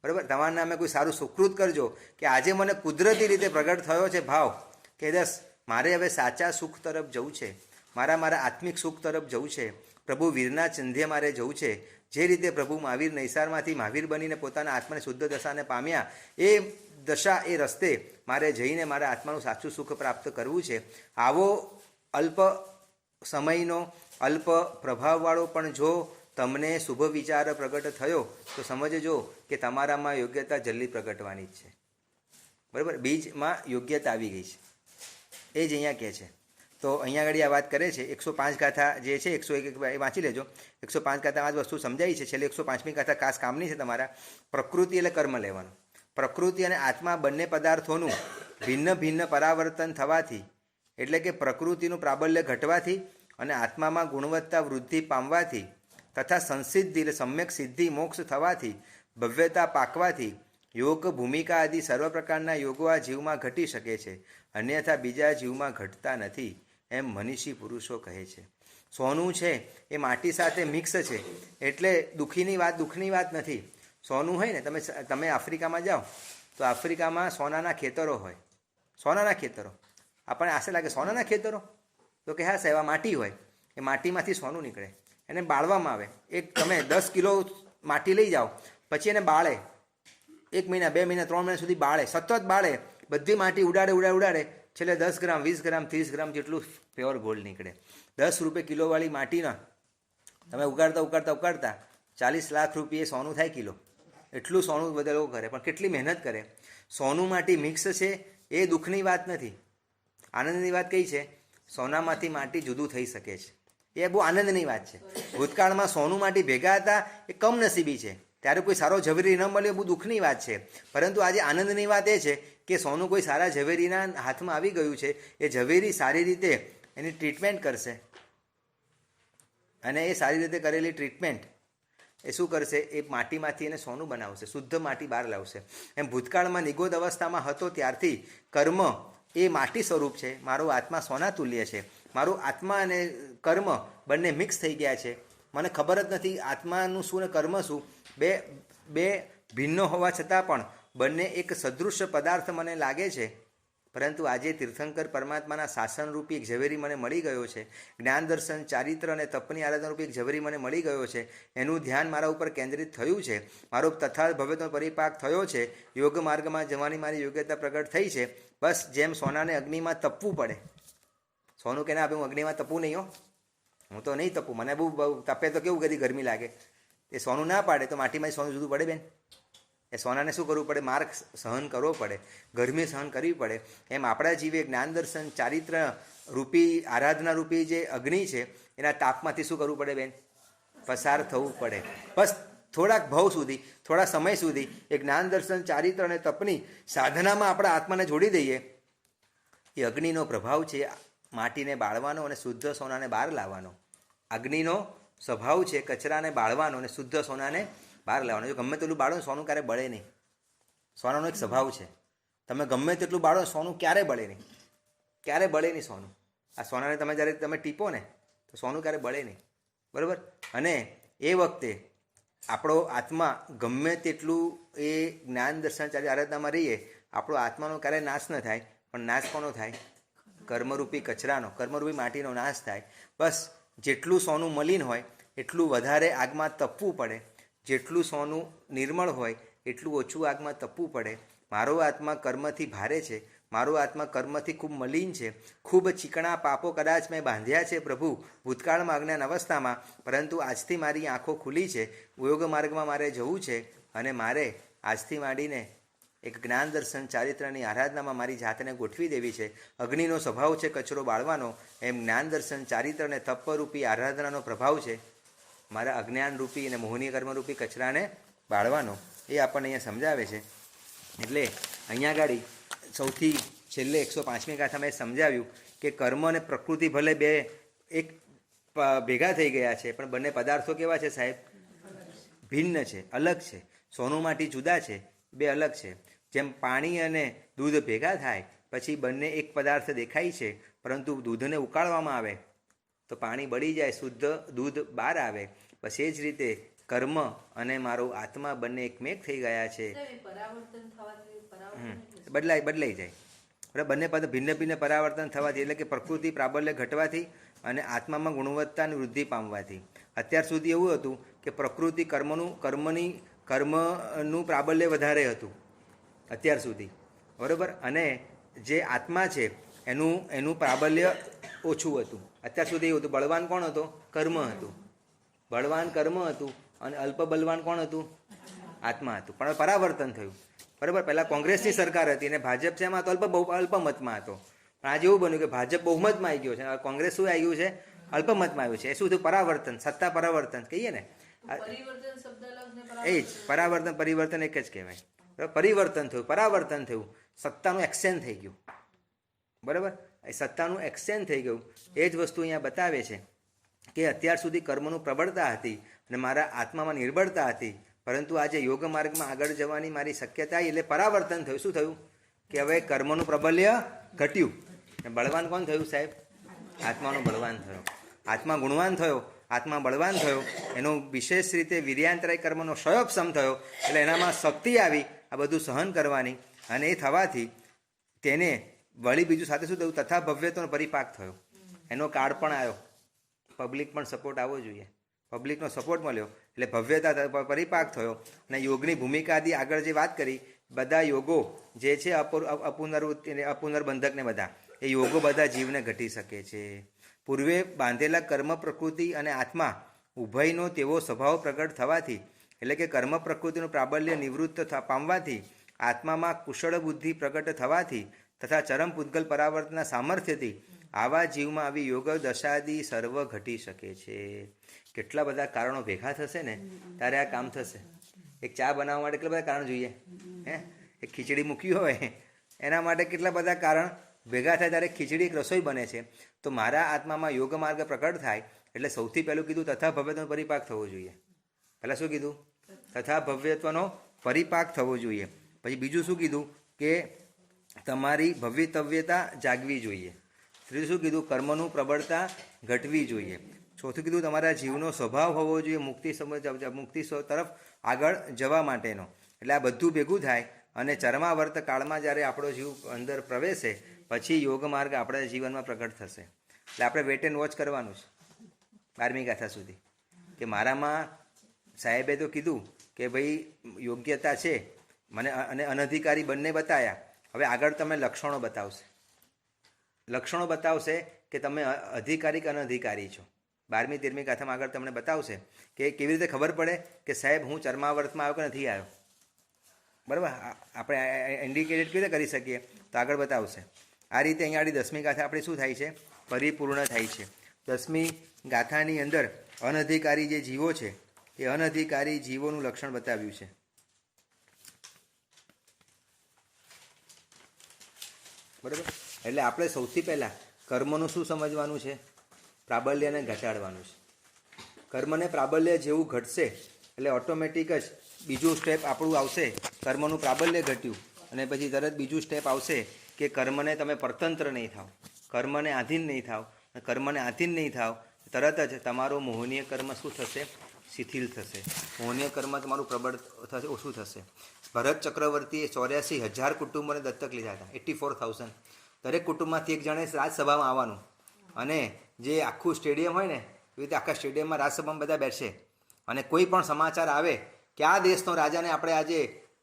બરાબર. તમારા નામે કોઈ સારું સુકૃત કરજો કે આજે મને કુદરતી રીતે પ્રગટ થયો છે ભાવ કે દસ મારે હવે સાચા સુખ તરફ જવું છે, મારા આત્મિક સુખ તરફ જવું છે, પ્રભુ વીરના ચંધ્ય મારે જવું છે. જે રીતે પ્રભુ મહાવીર નૈસારમાંથી મહાવીર બનીને પોતાના આત્માની શુદ્ધ દશાને પામ્યા, એ દશા, એ રસ્તે મારે જઈને મારા આત્માનું સાચું સુખ પ્રાપ્ત કરવું છે. આવો અલ્પ સમયનો, અલ્પ પ્રભાવવાળો પણ જો તમને શુભ વિચાર પ્રગટ થયો તો સમજજો કે તમારામાં યોગ્યતા જલ્દી પ્રગટવાની જ છે, બરાબર. બીજમાં યોગ્યતા આવી ગઈ છે, એ જ અહીંયા કહે છે. તો અહીંયા આગળ આ વાત કરે છે 105 ગાથા જે છે, 101 વાંચી લેજો. 105 ગાથામાં જ વસ્તુ સમજાવી છે. છેલ્લે 105મી ગાથા ખાસ કામની છે તમારા. પ્રકૃતિ એટલે કર્મ લેવાનું. પ્રકૃતિ અને આત્મા બંને પદાર્થોનું ભિન્ન ભિન્ન પરાવર્તન થવાથી, એટલે કે પ્રકૃતિનું પ્રાબલ્ય ઘટવાથી અને આત્મામાં ગુણવત્તા વૃદ્ધિ પામવાથી તથા સંસિદ્ધિ એટલે સમ્યક સિદ્ધિ મોક્ષ થવાથી, ભવ્યતા પાકવાથી યોગ ભૂમિકા આદિ સર્વ પ્રકારના યોગો આ જીવમાં ઘટી શકે છે, અન્યથા બીજા જીવમાં ઘટતા નથી, એમ મનીષી પુરુષો કહે છે. સોનું છે એ માટી સાથે મિક્સ છે એટલે દુઃખની વાત નથી. સોનું હોય ને, તમે આફ્રિકામાં જાઓ તો આફ્રિકામાં સોનાના ખેતરો હોય, સોનાના ખેતરો. આપણને આશે લાગે સોનાના ખેતરો, તો કે હા સાહેબ આ માટી હોય, એ માટીમાંથી સોનું નીકળે, એને બાળવામાં આવે. એક તમે 10 કિલો માટી લઈ જાઓ, પછી એને બાળે 1 મહિના, 2 મહિના, 3 મહિના સુધી બાળે, સતત બાળે, બધી માટી ઉડાડે, છેલ્લે 10 ગ્રામ, 20 ગ્રામ, 30 ગ્રામ જેટલું પ્યોર ગોલ્ડ નીકળે. 10 રૂપિયા કિલોવાળી માટીના તમે ઉગાડતા 40 લાખ રૂપિયે સોનું થાય કિલો. એટલું સોનું બધા લોકો કરે, પણ કેટલી મહેનત કરે. સોનું માટી મિક્સ છે એ દુઃખની વાત નથી, આનંદની વાત કઈ છે? સોનામાંથી માટી જુદું થઈ શકે છે, એ બહુ આનંદની વાત છે. ભૂતકાળમાં સોનું માટી ભેગા હતા એ કમનસીબી છે, ત્યારે કોઈ સારો ઝવેરી ન મળ્યો, બહુ દુઃખની વાત છે. પરંતુ આજે આનંદની વાત એ છે કે સોનું કોઈ સારા ઝવેરીના હાથમાં આવી ગયું છે, એ ઝવેરી સારી રીતે એની ટ્રીટમેન્ટ કરશે અને એ સારી રીતે કરેલી ટ્રીટમેન્ટ એ શું કરશે? એ માટીમાંથી એને સોનું બનાવશે, શુદ્ધ માટી બહાર લાવશે. એમ ભૂતકાળમાં નિગોદ અવસ્થામાં હતો ત્યારથી કર્મ એ માટી સ્વરૂપ છે, મારો આત્મા સોના તુલ્ય છે. મારું આત્મા અને કર્મ બંને મિક્સ થઈ ગયા છે. મને ખબર જ નથી આત્માનું શું ને કર્મ શું. બે ભિન્ન હોવા છતાં પણ બંને એક સદૃશ પદાર્થ મને લાગે છે, પરંતુ આજે તીર્થંકર પરમાત્માના શાસનરૂપી એક ઝવેરી મને મળી ગયો છે, જ્ઞાન દર્શન ચારિત્ર અને તપની આરાધનારૂપી એક ઝવેરી મને મળી ગયો છે, એનું ધ્યાન મારા ઉપર કેન્દ્રિત થયું છે, મારો તથા ભવ્યનો પરિપાક થયો છે, યોગ માર્ગમાં જવાની મારી યોગ્યતા પ્રગટ થઈ છે. બસ જેમ સોનાને અગ્નિમાં તપવું પડે, સોનું કે ના હું અગ્નિમાં તપવું નહીં, હું તો નહીં તપું, મને બહુ તપે તો કેવું કદી ગરમી લાગે, એ સોનું ના પાડે તો માટીમાં સોનું જુદું પડે બેન. એ સોનાને શું કરવું પડે? માર્ગ સહન કરવો પડે, ગરમી સહન કરવી પડે. એમ આપણા જીવે જ્ઞાન દર્શન ચારિત્ર રૂપી આરાધના રૂપી જે અગ્નિ છે એના તાપમાંથી શું કરવું પડે બેન? પસાર થવું પડે. બસ થોડાક ભાવ સુધી, થોડા સમય સુધી એ જ્ઞાન દર્શન ચારિત્ર અને તપની સાધનામાં આપણા આત્માને જોડી દઈએ. એ અગ્નિનો પ્રભાવ છે માટીને બાળવાનો અને શુદ્ધ સોનાને બહાર લાવવાનો. અગ્નિનો સ્વભાવ છે કચરાને બાળવાનો અને શુદ્ધ સોનાને બહાર લાવવાનો. જો ગમે તેટલું બાળો સોનું ક્યારે બળે નહીં. સોનાનો એક સ્વભાવ છે, તમે ગમે તેટલું બાળો સોનું ક્યારે બળે નહીં, ક્યારે બળે નહીં સોનું. આ સોનાને તમે જ્યારે તમે ટીપો ને તો સોનું ક્યારે બળે નહીં, બરાબર. અને એ વખતે આપણો આત્મા ગમે તેટલું એ જ્ઞાન દર્શન ચારી આરાધનામાં રહીએ, આપણો આત્માનો ક્યારેય નાશ ન થાય, પણ નાશ કોનો થાય? કર્મરૂપી કચરાનો, કર્મરૂપી માટીનો નાશ થાય. બસ જેટલું સોનું મલિન હોય એટલું વધારે આગમાં તપવું પડે, જેટલું સોનું નિર્મળ હોય એટલું ઓછું આગમાં તપવું પડે. મારો આત્મા કર્મથી ભારે છે, મારો આત્મા કર્મથી ખૂબ મલિન છે, ખૂબ ચીકણા પાપો કદાચ મેં બાંધ્યા છે પ્રભુ ભૂતકાળમાં અજ્ઞાન અવસ્થામાં, પરંતુ આજથી મારી આંખો ખુલી છે, યોગ માર્ગમાં મારે જવું છે અને મારે આજથી માંડીને એક જ્ઞાન દર્શન ચારિત્રની આરાધનામાં મારી જાતને ગોઠવી દેવી છે. અગ્નિનો સ્વભાવ છે કચરો બાળવાનો, એમ જ્ઞાન દર્શન ચારિત્ર અને તપરૂપી આરાધનાનો પ્રભાવ છે મારા અજ્ઞાનરૂપી અને મોહનીય કર્મરૂપી કચરાને બાળવાનો. એ આપણને અહીંયા સમજાવે છે. એટલે અહીંયા આગળ સૌથી છેલ્લે 105મી ગાથામાં એ સમજાવ્યું કે કર્મ અને પ્રકૃતિ ભલે બે એક ભેગા થઈ ગયા છે, પણ બંને પદાર્થો કેવા છે સાહેબ? ભિન્ન છે, અલગ છે. સોનું માટી જુદા છે, બે અલગ છે. જેમ પાણી અને દૂધ ભેગા થાય પછી બંને એક પદાર્થ દેખાય છે, પરંતુ દૂધને ઉકાળવામાં આવે તો પાણી બળી જાય, શુદ્ધ દૂધ બહાર આવે. બસ એ જ રીતે કર્મ અને મારો આત્મા બંને એકમેક થઈ ગયા છે, બદલાઈ જાય. બરાબર, બંને પદ ભિન્ન ભિન્ન પરાવર્તન થવાથી, એટલે કે પ્રકૃતિ પ્રાબલ્ય ઘટવાથી અને આત્મામાં ગુણવત્તાની વૃદ્ધિ પામવાથી. અત્યાર સુધી એવું હતું કે પ્રકૃતિ કર્મનું પ્રાબલ્ય વધારે હતું અત્યાર સુધી, બરાબર, અને જે આત્મા છે એનું પ્રાબલ્ય ઓછું હતું. અત્યાર સુધી એવું હતું, બળવાન કોણ હતો? કર્મ હતું. બળવાન કર્મ હતું અને અલ્પ બલવાન કોણ હતું? આત્મા હતું. પણ પરાવર્તન થયું, બરાબર. પહેલાં કોંગ્રેસની સરકાર હતી અને ભાજપ છે એમાં તો અલ્પમતમાં હતો. પણ આજે એવું બન્યું કે ભાજપ બહુમતમાં આવી ગયો છે, કોંગ્રેસ શું આવી ગયું છે? અલ્પમતમાં આવ્યું છે. એ શું થયું? પરાવર્તન, સત્તા પરાવર્તન કહીએ ને, એ જ પરાવર્તન પરિવર્તન એક જ કહેવાય. પરિવર્તન થયું, પરાવર્તન થયું, સત્તાનું એક્સચેન્જ થઈ ગયું, બરાબર. એ સત્તાનું એક્સચેન્જ થઈ ગયું. એ જ વસ્તુ અહીંયા બતાવે છે કે અત્યાર સુધી કર્મનું પ્રબળતા હતી અને મારા આત્મામાં નિર્બળતા હતી, પરંતુ આજે યોગ માર્ગમાં આગળ જવાની મારી શક્યતા એટલે પરાવર્તન થયું. શું થયું? કે હવે કર્મનું પ્રબલ્ય ઘટ્યું. બળવાન કોણ થયું સાહેબ? આત્માનો બળવાન થયો, આત્મા ગુણવાન થયો, આત્મા બળવાન થયો. એનો વિશેષ રીતે વીર્યાંતરાય કર્મનો ક્ષયોપશમ થયો, એટલે એનામાં શક્તિ આવી આ બધું સહન કરવાની. અને એ થવાથી તેને વળી બીજું સાથે શું થયું? તથા ભવ્યત્વનો પરિપાક થયો. એનો કાળ પણ આવ્યો, પબ્લિક પણ સપોર્ટ આવવો જોઈએ, પબ્લિકનો સપોર્ટ મળ્યો એટલે ભવ્યતા પરિપાક થયો. અને યોગની ભૂમિકા આદિ આગળ જે વાત કરી, બધા યોગો જે છે અપુનર્બંધકને બધા એ યોગો બધા જીવને ઘટી શકે છે. પૂર્વે બાંધેલા કર્મ પ્રકૃતિ અને આત્મા ઉભયનો તેવો સ્વભાવ પ્રગટ થવાથી, એટલે કે કર્મ પ્રકૃતિનું પ્રાબલ્ય નિવૃત્ત પામવાથી, આત્મામાં કુશળ બુદ્ધિ પ્રગટ થવાથી તથા ચરમ પૂતગલ પરાવર્તનના સામર્થ્યથી આવા જીવમાં આવી યોગ દશાદી સર્વ ઘટી શકે છે. કેટલા બધા કારણો ભેગા થશે ને ત્યારે આ કામ થશે. એક ચા બનાવવા માટે કેટલા બધા કારણ જોઈએ, એક ખીચડી મૂકી હોય એના માટે કેટલા બધા કારણ ભેગા થાય ત્યારે ખીચડી એક રસોઈ બને છે. તો મારા આત્મામાં યોગ માર્ગ પ્રકટ થાય એટલે સૌથી પહેલું કીધું તથા ભવ્યત્વનો પરિપાક થવો જોઈએ. પહેલાં શું કીધું? તથા ભવ્યત્વનો પરિપાક થવો જોઈએ. પછી બીજું શું કીધું? કે તમારી ભવ્યતવ્યતા જાગવી જોઈએ. ત્રીજું શું કીધું? કર્મનું પ્રબળતા ઘટવી જોઈએ. ચોથું કીધું તમારા જીવનો સ્વભાવ હોવો જોઈએ મુક્તિ તરફ આગળ જવા માટેનો. એટલે આ બધું ભેગું થાય અને ચરમાવર્ત કાળમાં જ્યારે આપણો જીવ અંદર પ્રવેશે પછી યોગ માર્ગ આપણા જીવનમાં પ્રગટ થશે. એટલે આપણે વેટ એન્ડ વોચ કરવાનું છે 12મી ગાથા સુધી કે મારામાં સાહેબે તો કીધું કે ભાઈ યોગ્યતા છે મને અને અનધિકારી બંને બતાવ્યા. હવે આગળ તમે લક્ષણો બતાવશે કે તમે અધિકારી કે અનધિકારી છો. 12મી 13મી ગાથામાં આગળ તમને બતાવશે કે કેવી રીતે ખબર પડે કે સાહેબ હું ચરમાવર્તમાં આવ્યો કે નથી આવ્યો. બરાબર, આપણે ઇન્ડિકેટેડ કેવી રીતે કરી શકીએ તો આગળ બતાવશે. આ રીતે અહીંયા આગળ 10મી ગાથા આપણે શું થાય છે, પરિપૂર્ણ થાય છે. 10મી ગાથાની અંદર અનધિકારી જે જીવો છે એ અનધિકારી જીવોનું લક્ષણ બતાવ્યું છે. બરાબર, એટલે આપણે સૌથી પહેલાં કર્મનું શું સમજવાનું છે, પ્રાબલ્યને ઘટાડવાનું છે. કર્મને પ્રાબલ્ય જેવું ઘટશે એટલે ઓટોમેટિક જ બીજું સ્ટેપ આપણું આવશે. કર્મનું પ્રાબલ્ય ઘટ્યું અને પછી તરત બીજું સ્ટેપ આવશે કે કર્મને તમે પરતંત્ર નહીં થાવ, કર્મને આધીન નહીં થાવ. કર્મને આધીન નહીં થાવ તરત જ તમારું મોહનીય કર્મ શું થશે, શિથિલ થશે. મોહનીય કર્મ તમારું પ્રબળ થશે, ઓછું થશે. ભરત ચક્રવર્તીએ 84,000 કુટુંબોને દત્તક લીધા હતા, 84,000. દરેક કુટુંબમાંથી એક જણે રાજસભામાં આવવાનું અને જે આખું સ્ટેડિયમ હોય ને એવી રીતે આખા સ્ટેડિયમમાં રાજસભામાં બધા બેસે અને કોઈ પણ સમાચાર આવે કે આ દેશનો રાજાને આપણે આજે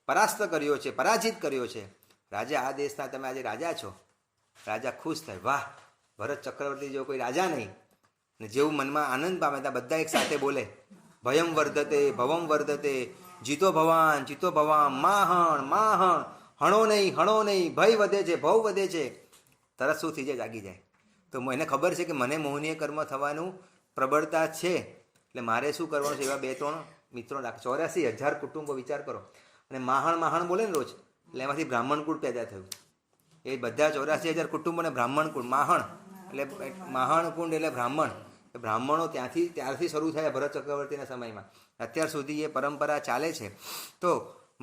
પરાસ્ત કર્યો છે, પરાજિત કર્યો છે, રાજા આ દેશના તમે આજે રાજા છો. રાજા ખુશ થાય, વાહ ભરત ચક્રવર્તી જેવો કોઈ રાજા નહીં. ને જેવું મનમાં આનંદ પામે ત્યાં બધા એક સાથે બોલે, ભયમ વર્ધતે ભવમ વર્ધતે, જીતો ભવાન જીતો ભવાન, માહણ માહણ, હણો નહીં, ભય વધે છે, ભવ વધે છે. તરત શું થઈ જાય, જાગી જાય. તો એને ખબર છે કે મને મોહનીય કર્મ થવાનું પ્રબળતા છે એટલે મારે શું કરવાનું છે. એવા 2-3 મિત્રો રાખે. 84,000 કુટુંબો વિચાર કરો અને માહણ બોલે ને રોજ એટલે એમાંથી બ્રાહ્મણ કુળ પેદા થયું. એ બધા 84,000 કુટુંબોને બ્રાહ્મણ કુળ, માહણ એટલે માહણ કુંડ એટલે બ્રાહ્મણ. એ બ્રાહ્મણો ત્યારથી શરૂ થયા ભરત ચક્રવર્તીના સમયમાં. અત્યાર સુધી એ પરંપરા ચાલે છે. તો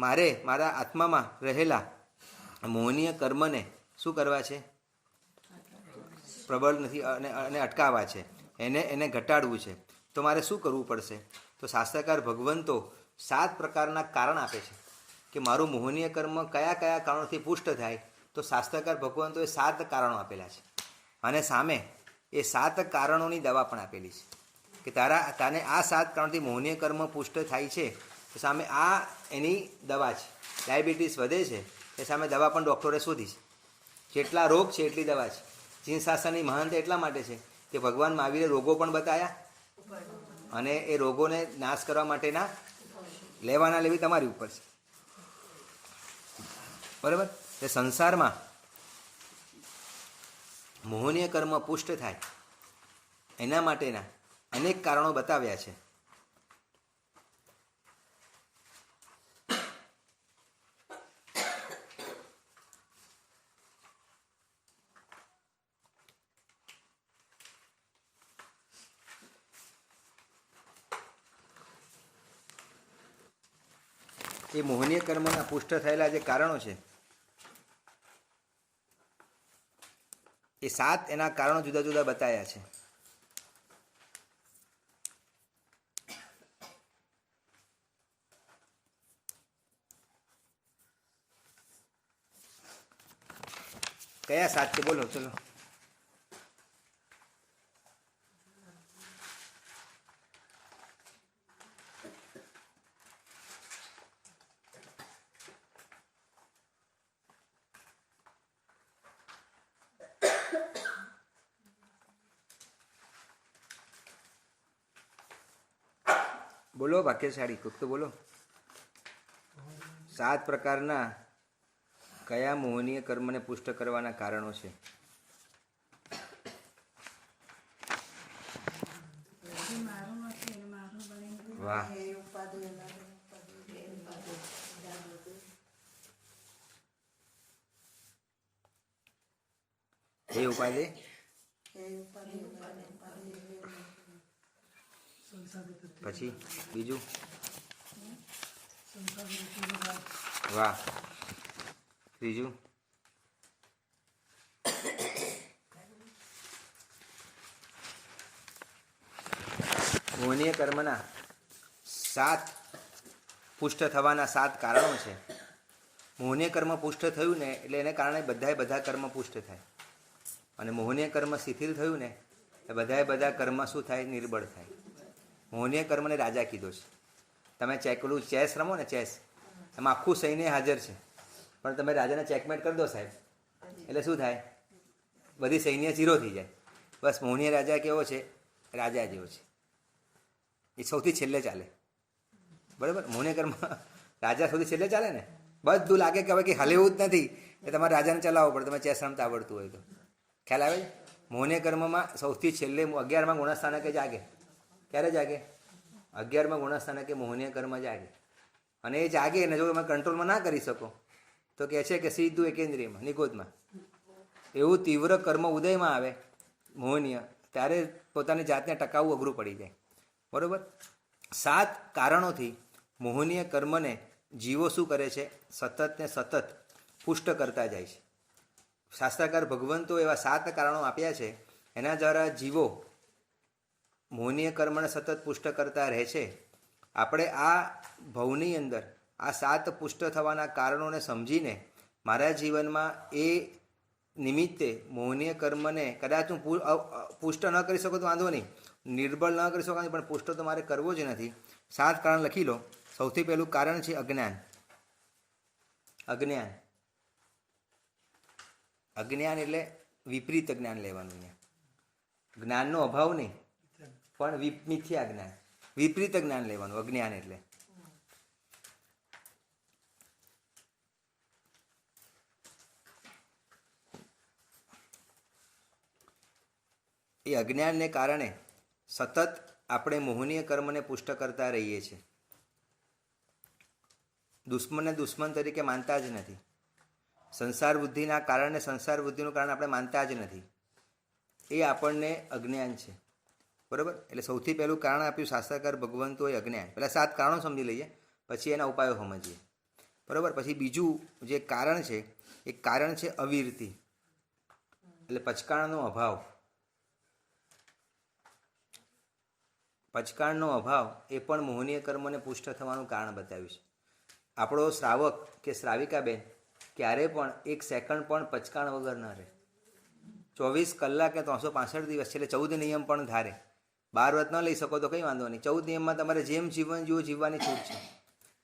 મારે મારા આત્મામાં રહેલા મોહનીય કર્મને શું કરવા છે, પ્રબળ નથી અને અટકાવવા છે, એને ઘટાડવું છે. તો મારે શું કરવું પડશે? તો શાસ્ત્રકાર ભગવંતો 7 પ્રકારના કારણ આપે છે કે મારું મોહનીય કર્મ કયા કયા કારણોથી પુષ્ટ થાય. તો શાસ્ત્રકાર ભગવંતોએ 7 કારણો આપેલા છે અને સામે એ 7 કારણોની દવા પણ આપેલી છે કે તાને આ 7 કારણોથી મોહનીય કર્મ પુષ્ટ થાય છે. તો સામે આ એની દવા છે. ડાયાબિટીસ વધે છે એ સામે દવા પણ ડૉક્ટરે શોધી છે. જેટલા રોગ છે એટલી દવા છે. ચીન શાસનની મહાનતા એટલા માટે છે કે ભગવાન મહાવીરે રોગો પણ બતાવ્યા અને એ રોગોને નાશ કરવા માટેના લેવાના લેવી તમારી ઉપર છે. બરાબર, એ સંસારમાં મોહનીય કર્મ પુષ્ટ થાય એના માટેના અનેક કારણો બતાવ્યા છે. એ મોહનીય કર્મના પુષ્ટ થયેલા જે કારણો છે એ 7 એના કારણો જુદા જુદા બતાવ્યા છે. કયા 7 છે બોલો, ચલો. બોલો ભાગ્યશાળી, કોઈક તો બોલો. 7 પ્રકારના કયા મોહનીય કર્મને પુષ્ટ કરવાના કારણો છે? વાહ, એ ઉપાધિ પછી બીજું, વાહ, ત્રીજું, મોહનીય કર્મના 7 પુષ્ટ થવાના 7 કારણો છે. મોહનીય કર્મ પુષ્ટ થયું ને એટલે એને કારણે બધા કર્મ પુષ્ટ થાય, અને મોહનીય કર્મ શિથિલ થયું ને એ બધા કર્મ શું થાય? નિર્બળ થાય. મોહનીય કર્મને રાજા કીધો છે. તમે પેલું ચેસ રમો ને, ચેસ, એમાં આખું સૈન્ય હાજર છે, પણ તમે રાજાને ચેકમેટ કરી દો સાહેબ, એટલે શું થાય? બધી સૈન્ય ઝીરો થઈ જાય. બસ મોહનીય રાજા કેવો છે? રાજા જેવો છે. એ સૌથી છેલ્લે ચાલે. બરાબર? મોહનીય કર્મ રાજા સૌથી છેલ્લે ચાલે ને. બધું લાગે કે હવે કે હાલે એવું જ નથી, એ તમારે રાજાને ચલાવવો પડે, તમે ચેસ રમતા આવડતું હોય તો. ખ્યાલ આવે છે? મોહનીય કર્મમાં સૌથી છેલ્લે 11માં ગુણસ્થાનકે જાગે. ક્યારે જાગે? 11માં ગુણસ્થાનકે મોહનીય કર્મ જાગે. અને એ જાગે ને જો તમે કંટ્રોલમાં ના કરી શકો તો કહે છે કે સીધું એકેન્દ્રિયમાં, નિગોદમાં એવું તીવ્ર કર્મ ઉદયમાં આવે મોહનીય, ત્યારે પોતાની જાતને ટકાવવું અઘરું પડી જાય. બરાબર? 7 કારણોથી મોહનીય કર્મને જીવો શું કરે છે? સતત ને સતત પુષ્ટ કરતા જાય છે. શાસ્ત્રકાર ભગવંતો એવા 7 કારણો આપ્યા છે, એના દ્વારા જીવો મોહનીય કર્મને સતત પુષ્ટ કરતા રહે છે. આપણે આ ભવની અંદર આ 7 પુષ્ટ થવાના કારણોને સમજીને મારા જીવનમાં એ નિમિત્તે મોહનીય કર્મને કદાચ હું પુષ્ટ ન કરી શકું તો વાંધો નહીં, નિર્બળ ન કરી શકો પણ પુષ્ટ તો મારે કરવો જ નથી. 7 કારણ લખી લો. સૌથી પહેલું કારણ છે અજ્ઞાન. અજ્ઞાન અજ્ઞાન એટલે વિપરીત જ્ઞાન લેવાનું. અહીંયા જ્ઞાનનો અભાવ નહીં, પણ મિથ્યા જ્ઞાન, વિપરીત જ્ઞાન લેવાનું. અજ્ઞાન એટલે એ અજ્ઞાનને કારણે સતત આપણે મોહનીય કર્મને પુષ્ટ કરતા રહીએ છીએ. દુશ્મનને દુશ્મન તરીકે માનતા જ નથી. સંસાર બુદ્ધિના કારણે સંસાર બુદ્ધિનું કારણ આપણે માનતા જ નથી. એ આપણને અજ્ઞાન છે. બરાબર? એટલે સૌથી પહેલું કારણ આપ્યું શાસ્ત્રકાર ભગવંતોએ અજ્ઞાન. પહેલાં 7 કારણો સમજી લઈએ, પછી એના ઉપાયો સમજીએ. બરાબર? પછી બીજું જે કારણ છે એ કારણ છે અવિરતિ, એટલે પચકાણનો અભાવ. પચકાણનો અભાવ એ પણ મોહનીય કર્મને પુષ્ટ થવાનું કારણ બતાવ્યું છે. આપણો શ્રાવક કે શ્રાવિકાબેન ક્યારે પણ 1 સેકન્ડ પણ પચકાણ વગર ન રહે. 24 કલાક કે 365 દિવસ છે, એટલે 14 નિયમ પણ ધારે. 12 વ્રત ન લઈ શકો તો કંઈ વાંધો નહીં. 14 નિયમમાં તમારે જેમ જીવન જીવો જીવવાની છૂટ છે.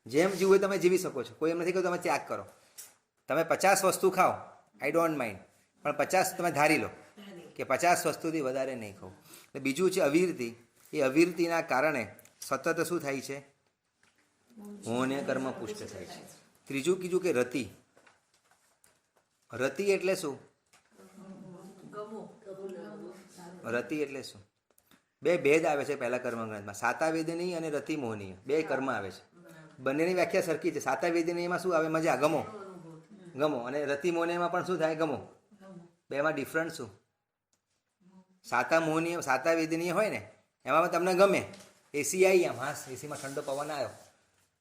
જેમ જીવવું હોય તમે જીવી શકો છો. કોઈ એમ નથી કે તમે ત્યાગ કરો. તમે 50 વસ્તુ ખાઓ, આઈ ડોન્ટ માઇન્ડ, પણ 50 તમે ધારી લો કે 50 વસ્તુથી વધારે નહીં ખાઓ. એટલે બીજું છે અવિરતિ. એ અવિરતિના કારણે સતત શું થાય છે? મોહનીય કર્મ પુષ્ટ થાય છે. ત્રીજું કીધું કે રતિ. રતિ એટલે શું? રતિ એટલે શું? 2 ભેદ આવે છે પહેલા કર્મગ્રંથમાં. સાતાવેદની અને રતિ મોહનીય 2 કર્મ આવે છે. બંનેની વ્યાખ્યા સરખી છે. સાતાવેદનીયમાં શું આવે? મજા, ગમો, ગમો. અને રતિ મોહનીયમાં પણ શું થાય? ગમો. બેમાં ડિફરન્સ શું? સાતાવેદનીય હોય ને એમાં તમને ગમે, એસી આવી આમ, હા એસીમાં ઠંડો પવન આવ્યો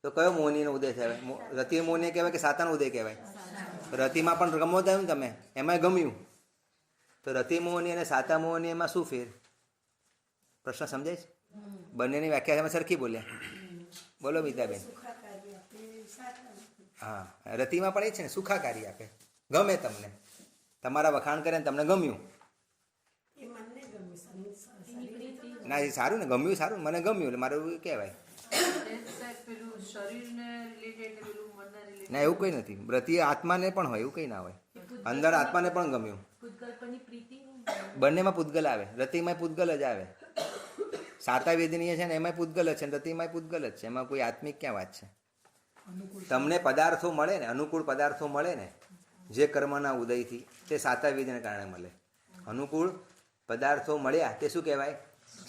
તો કયો મોહનીયનો ઉદય થાય? રતિ મોહનીય કહેવાય કે સાતાનો ઉદય કહેવાય? રતિમાં પણ ગમો થયું ને તમે, એમાંય ગમ્યું. તો રતિ મોહનીય અને સાતા મોહનીયમાં શું ફેર? પ્રશ્ન સમજાય છે? બંનેની વ્યાખ્યા તમે સરખી બોલ્યા. બોલો બીતાબેન. હા, રતિમાં પણ એ છે ને, સુખાકારી આપે, ગમે તમને, તમારા વખાણ કરે ને તમને ગમ્યું. ના એ સારું ને, ગમ્યું સારું, મને ગમ્યું એટલે મારું એવું કહેવાય. ના એવું કંઈ નથી. રતિ આત્માને પણ હોય, એવું કંઈ ના હોય. અંદર આત્માને પણ ગમ્યું. બંનેમાં પૂતગલ આવે. રતિમાં પૂતગલ જ આવે. સાતાવેદનીય છે ને એમાંય પૂતગલ જ છે, રતિમાંય પૂતગલ જ છે. એમાં કોઈ આત્મિક ક્યાં વાત છે? તમને પદાર્થો મળે ને, અનુકૂળ પદાર્થો મળે ને જે કર્મના ઉદયથી, તે સાતાવેદીને કારણે મળે. અનુકૂળ પદાર્થો મળ્યા તે શું કહેવાય?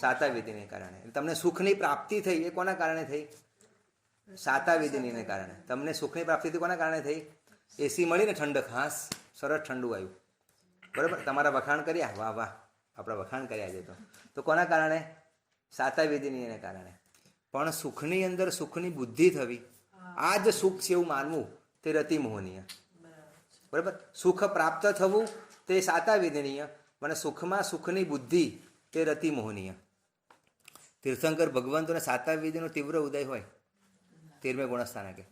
સાતાવેદીને કારણે. તમને સુખની પ્રાપ્તિ થઈ એ કોના કારણે થઈ? સાતાવેદીને કારણે. તમને સુખની પ્રાપ્તિ થઈ કોના કારણે થઈ? એસી મળી ને ઠંડક, હાસ સરસ ઠંડુ આવ્યું. બરાબર? તમારા વખાણ કર્યા, વાહ વાહ, આપણા વખાણ કર્યા છે તો કોના કારણે? સાતાવેદીને કારણે. પણ સુખની અંદર સુખની બુદ્ધિ થવી, આ જ સુખ છે એવું માનવું, તે રતિ મોહનીય. બરાબર? સુખ પ્રાપ્ત થવું તે સાતાવેદનીય, અને સુખમાં સુખની બુદ્ધિ તે રતિ મોહનીય. તીર્થંકર ભગવંતોને સાતાવેદીનો તીવ્ર ઉદય હોય 13મે ગુણસ્થાનકે,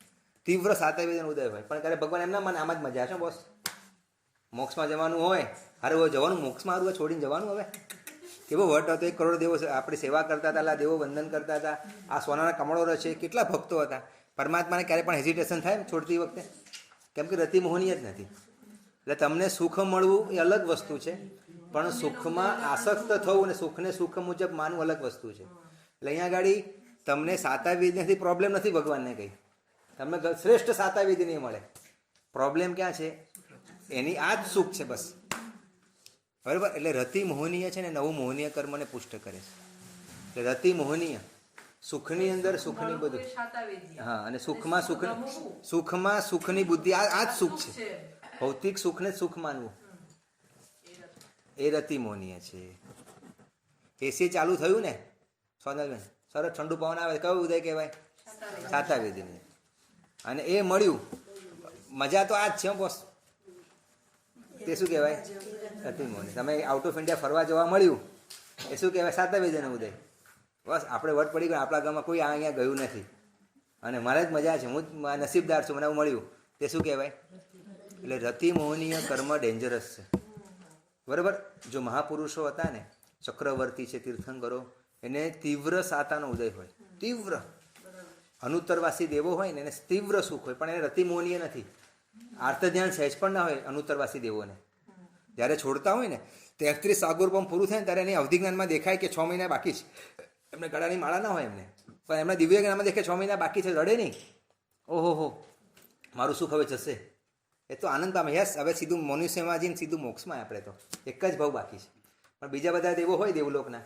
તીવ્ર સાતા વેદનો ઉદય હોય. પણ ત્યારે ભગવાન એમના મને આમ જ મજા છે બોસ, મોક્ષમાં જવાનું હોય, અરે હવે જવાનું મોક્ષમાં હારું છોડીને જવાનું. હવે કેવો વટ હતો, 1 કરોડ દેવો આપણી સેવા કરતા હતા, દેવો વંદન કરતા હતા, આ સોનાના કમળો રચે, કેટલા ભક્તો હતા. પરમાત્માને ક્યારે પણ હેઝિટેશન થાય છોડતી વખતે? કેમ કે રતિ મોહનીય જ નથી. એટલે તમને સુખ મળવું એ અલગ વસ્તુ છે, પણ સુખમાં આસક્ત થવું અને સુખને સુખ મુજબ માનવું અલગ વસ્તુ છે. એટલે અહીંયા આગળ તમને સાતા વિધિથી પ્રોબ્લેમ નથી. ભગવાનને કહી તમને શ્રેષ્ઠ સાતા વિધિ નહીં મળે. પ્રોબ્લેમ ક્યાં છે? એની આ જ સુખ છે બસ, બરાબર. એટલે રતિ મોહનીય છે ને નવું મોહનીય કર્મને પુષ્ટ કરે છે. એટલે રતિ મોહનીય સુખની અંદર સુખની બધું, હા, અને સુખમાં સુખની બુદ્ધિ, આ જ સુખ છે. ભૌતિક સુખને સુખ માનવું એ રતિ મોહનીય છે. એસી ચાલુ થયું ને સોનલબેન, સરસ ઠંડુ પવન આવે, કયું ઉદય કહેવાય? સાતા વિધિની. અને એ મળ્યું, મજા તો આ જ છે બોસ. તે શું કહેવાય? રતિ મોહની. તમે આઉટ ઓફ ઇન્ડિયા ફરવા જવા મળ્યું, એ શું કહેવાય? સાતા વિધિનો ઉદય. બસ આપણે વટ પડી ગયો, આપણા ગામમાં કોઈ અહીંયા ગયું નથી અને મારે જ મજા છે, હું જ નસીબદાર છું, મને એવું મળ્યું. તે શું કહેવાય? એટલે રતિ મોહનીય કર્મ ડેન્જરસ છે, બરાબર. જો મહાપુરુષો હતા ને, ચક્રવર્તી છે, તીર્થંકરો, એને તીવ્ર સાતાનો ઉદય હોય, તીવ્ર અનુત્તરવાસી દેવો હોય ને એને તીવ્ર સુખ હોય, પણ એને રતિ મોહનીય નથી. આર્ત ધ્યાન સહેજ પણ ના હોય અનુત્તરવાસી દેવોને. જ્યારે છોડતા હોય ને 33 સાગોરપમ પૂરું થાય ને ત્યારે એની અવધિ જ્ઞાનમાં દેખાય કે 6 મહિના બાકી છે. એમને ગળાની માળા ના હોય એમને, પણ એમના દિવ્ય જ્ઞાનમાં દેખે 6 મહિના બાકી છે, રડે નહીં. ઓહો મારું સુખ હવે જશે, એ તો આનંદ પામે. યસ, હવે સીધું મનુષ્યમાં જઈને સીધું મોક્ષમાં. આપણે તો એક જ ભાવ બાકી છે. પણ બીજા બધા દેવો હોય દેવલોકના,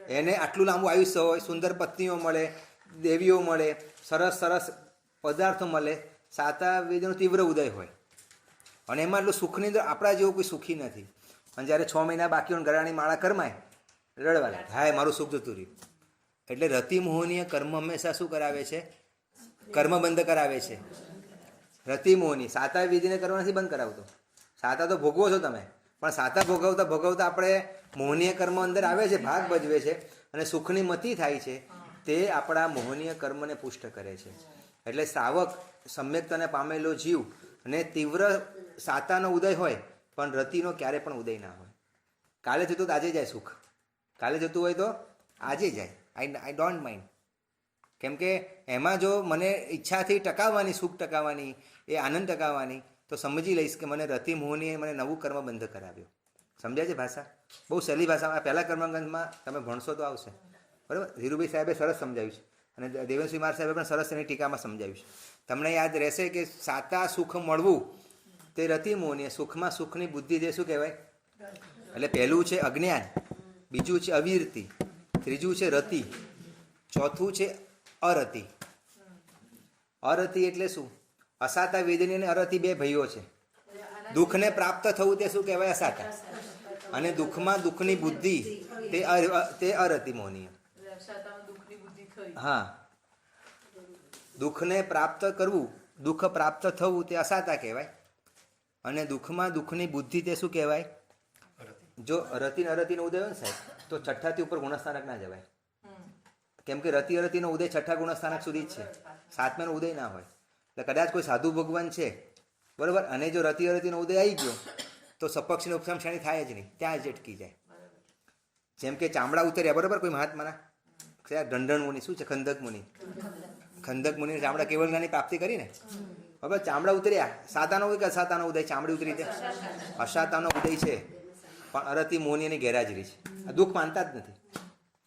એને આટલું લાંબુ આયુષ્ય હોય, સુંદર પત્નીઓ મળે, દેવીઓ મળે, સરસ સરસ પદાર્થો મળે, સાતા વેદનો તીવ્ર ઉદય હોય, અને એમાં એટલું સુખની અંદર આપણા જેવું કોઈ સુખી નથી. અને જ્યારે 6 મહિના બાકી હોય ગળાની માળા કરમાય, રડવા લાગે, હાય મારું સુખ જતું રહ્યું. એટલે રતિ મોહનીય કર્મ હંમેશા શું કરાવે છે? કર્મ બંધ કરાવે છે. રતિ મોહની સાતા વિધિને કર્મ નથી બંધ કરાવતો. સાતા તો ભોગવો છો તમે, પણ સાતા ભોગવતા ભોગવતા આપણે મોહનીય કર્મ અંદર આવે છે, ભાગ ભજવે છે, અને સુખની મતિ થાય છે. તે આપણા મોહનીય કર્મને પુષ્ટ કરે છે. એટલે શ્રાવક સમ્યક્તાને પામેલો જીવ અને તીવ્ર સાતાનો ઉદય હોય, પણ રતિનો ક્યારે પણ ઉદય ના હોય. કાલે જતું તો આજે જાય સુખ, કાલે જતું હોય તો આજે જાય. I don't mind. કેમ કે એમાં જો મને ઈચ્છાથી ટકાવવાની, સુખ ટકાવવાની, એ આનંદ ટકાવવાની, તો સમજી લઈશ કે મને રતિ મોહનીએ મને નવું કર્મ બંધ કરાવ્યો. સમજાય છે ભાષા? બહુ સહેલી ભાષામાં. આ પહેલા કર્મગંધમાં તમે ભણશો તો આવશે, બરાબર. ધીરુભાઈ સાહેબે સરસ સમજાવ્યું છે, અને દેવેન્દ્ર માર સાહેબે પણ સરસ એની ટીકામાં સમજાવ્યું છે. તમને યાદ રહેશે કે સાતા સુખ મળવું તે રતિ મોહનીય. સુખમાં સુખની બુદ્ધિ, જે શું કહેવાય? એટલે પહેલું છે અજ્ઞાન, બીજું છે અવિરતિ, ત્રીજું છે રતિ, ચોથું છે અરતિ. અરતિ એટલે શું? અસાતા વેદની અને અરતિ બે ભાઈઓ છે. દુઃખને પ્રાપ્ત થવું તે શું કહેવાય? અસાતા. અને દુઃખમાં દુઃખની બુદ્ધિ તે અરતિ મોહનીય. હા, દુઃખને પ્રાપ્ત કરવું, દુઃખ પ્રાપ્ત થવું તે અસાતા કહેવાય. અને દુઃખમાં દુઃખની બુદ્ધિ તે શું કહેવાય? જો રતિ અરતિનો ઉદય હોય ને સાહેબ, તો છઠ્ઠાથી ઉપર ગુણસ્થાનક ના જવાય. કેમ કે રતિ અરતિનો ઉદય છઠ્ઠા ગુણસ્થાનક સુધી જ છે, 7માનો ઉદય ના હોય. એટલે કદાચ કોઈ સાધુ ભગવાન છે, બરાબર, અને જો રતિ અરતિનો ઉદય આવી ગયો તો સપક્ષની ઉપસમ શ્રેણી થાય જ નહીં, ત્યાં જ અટકી જાય. જેમ કે ચામડા ઉતર્યા, બરાબર, કોઈ મહાત્માના ઢંઢણ મુનિ, શું છે? ખંદક મુનિ. ખંદક મુનિ ચામડા કેવળ જ્ઞાનની પ્રાપ્તિ કરી ને, બરાબર. ચામડા ઉતર્યા, સાતાનો ઉદય કે અસાતાનો ઉદય? ચામડી ઉતરી છે, અસાતાનો ઉદય છે, પણ અરતિ મોહનીયની ગેરહાજરી છે. આ દુઃખ માનતા જ નથી.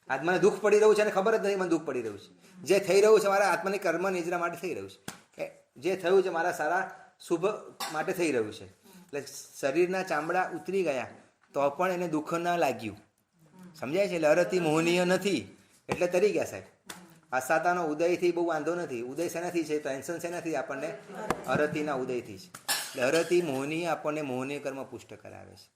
આજ મને દુઃખ પડી રહ્યું છે અને ખબર જ નથી મને દુઃખ પડી રહ્યું છે. જે થઈ રહ્યું છે મારા આત્માની કર્મ નિજરા માટે થઈ રહ્યું છે, જે થયું છે મારા સારા શુભ માટે થઈ રહ્યું છે. એટલે શરીરના ચામડા ઉતરી ગયા તો પણ એને દુઃખ ના લાગ્યું. સમજાય છે? એટલે અરતિ મોહનીય નથી એટલે તરી ગયા સાહેબ. અસાતાનો ઉદયથી બહુ વાંધો નથી. ઉદય શેનાથી છે? ટેન્શન શેનાથી? આપણને અરતિના ઉદયથી છે. એટલે અરતિ મોહનીય આપણને મોહનીય કર્મ પુષ્ટ કરાવે છે.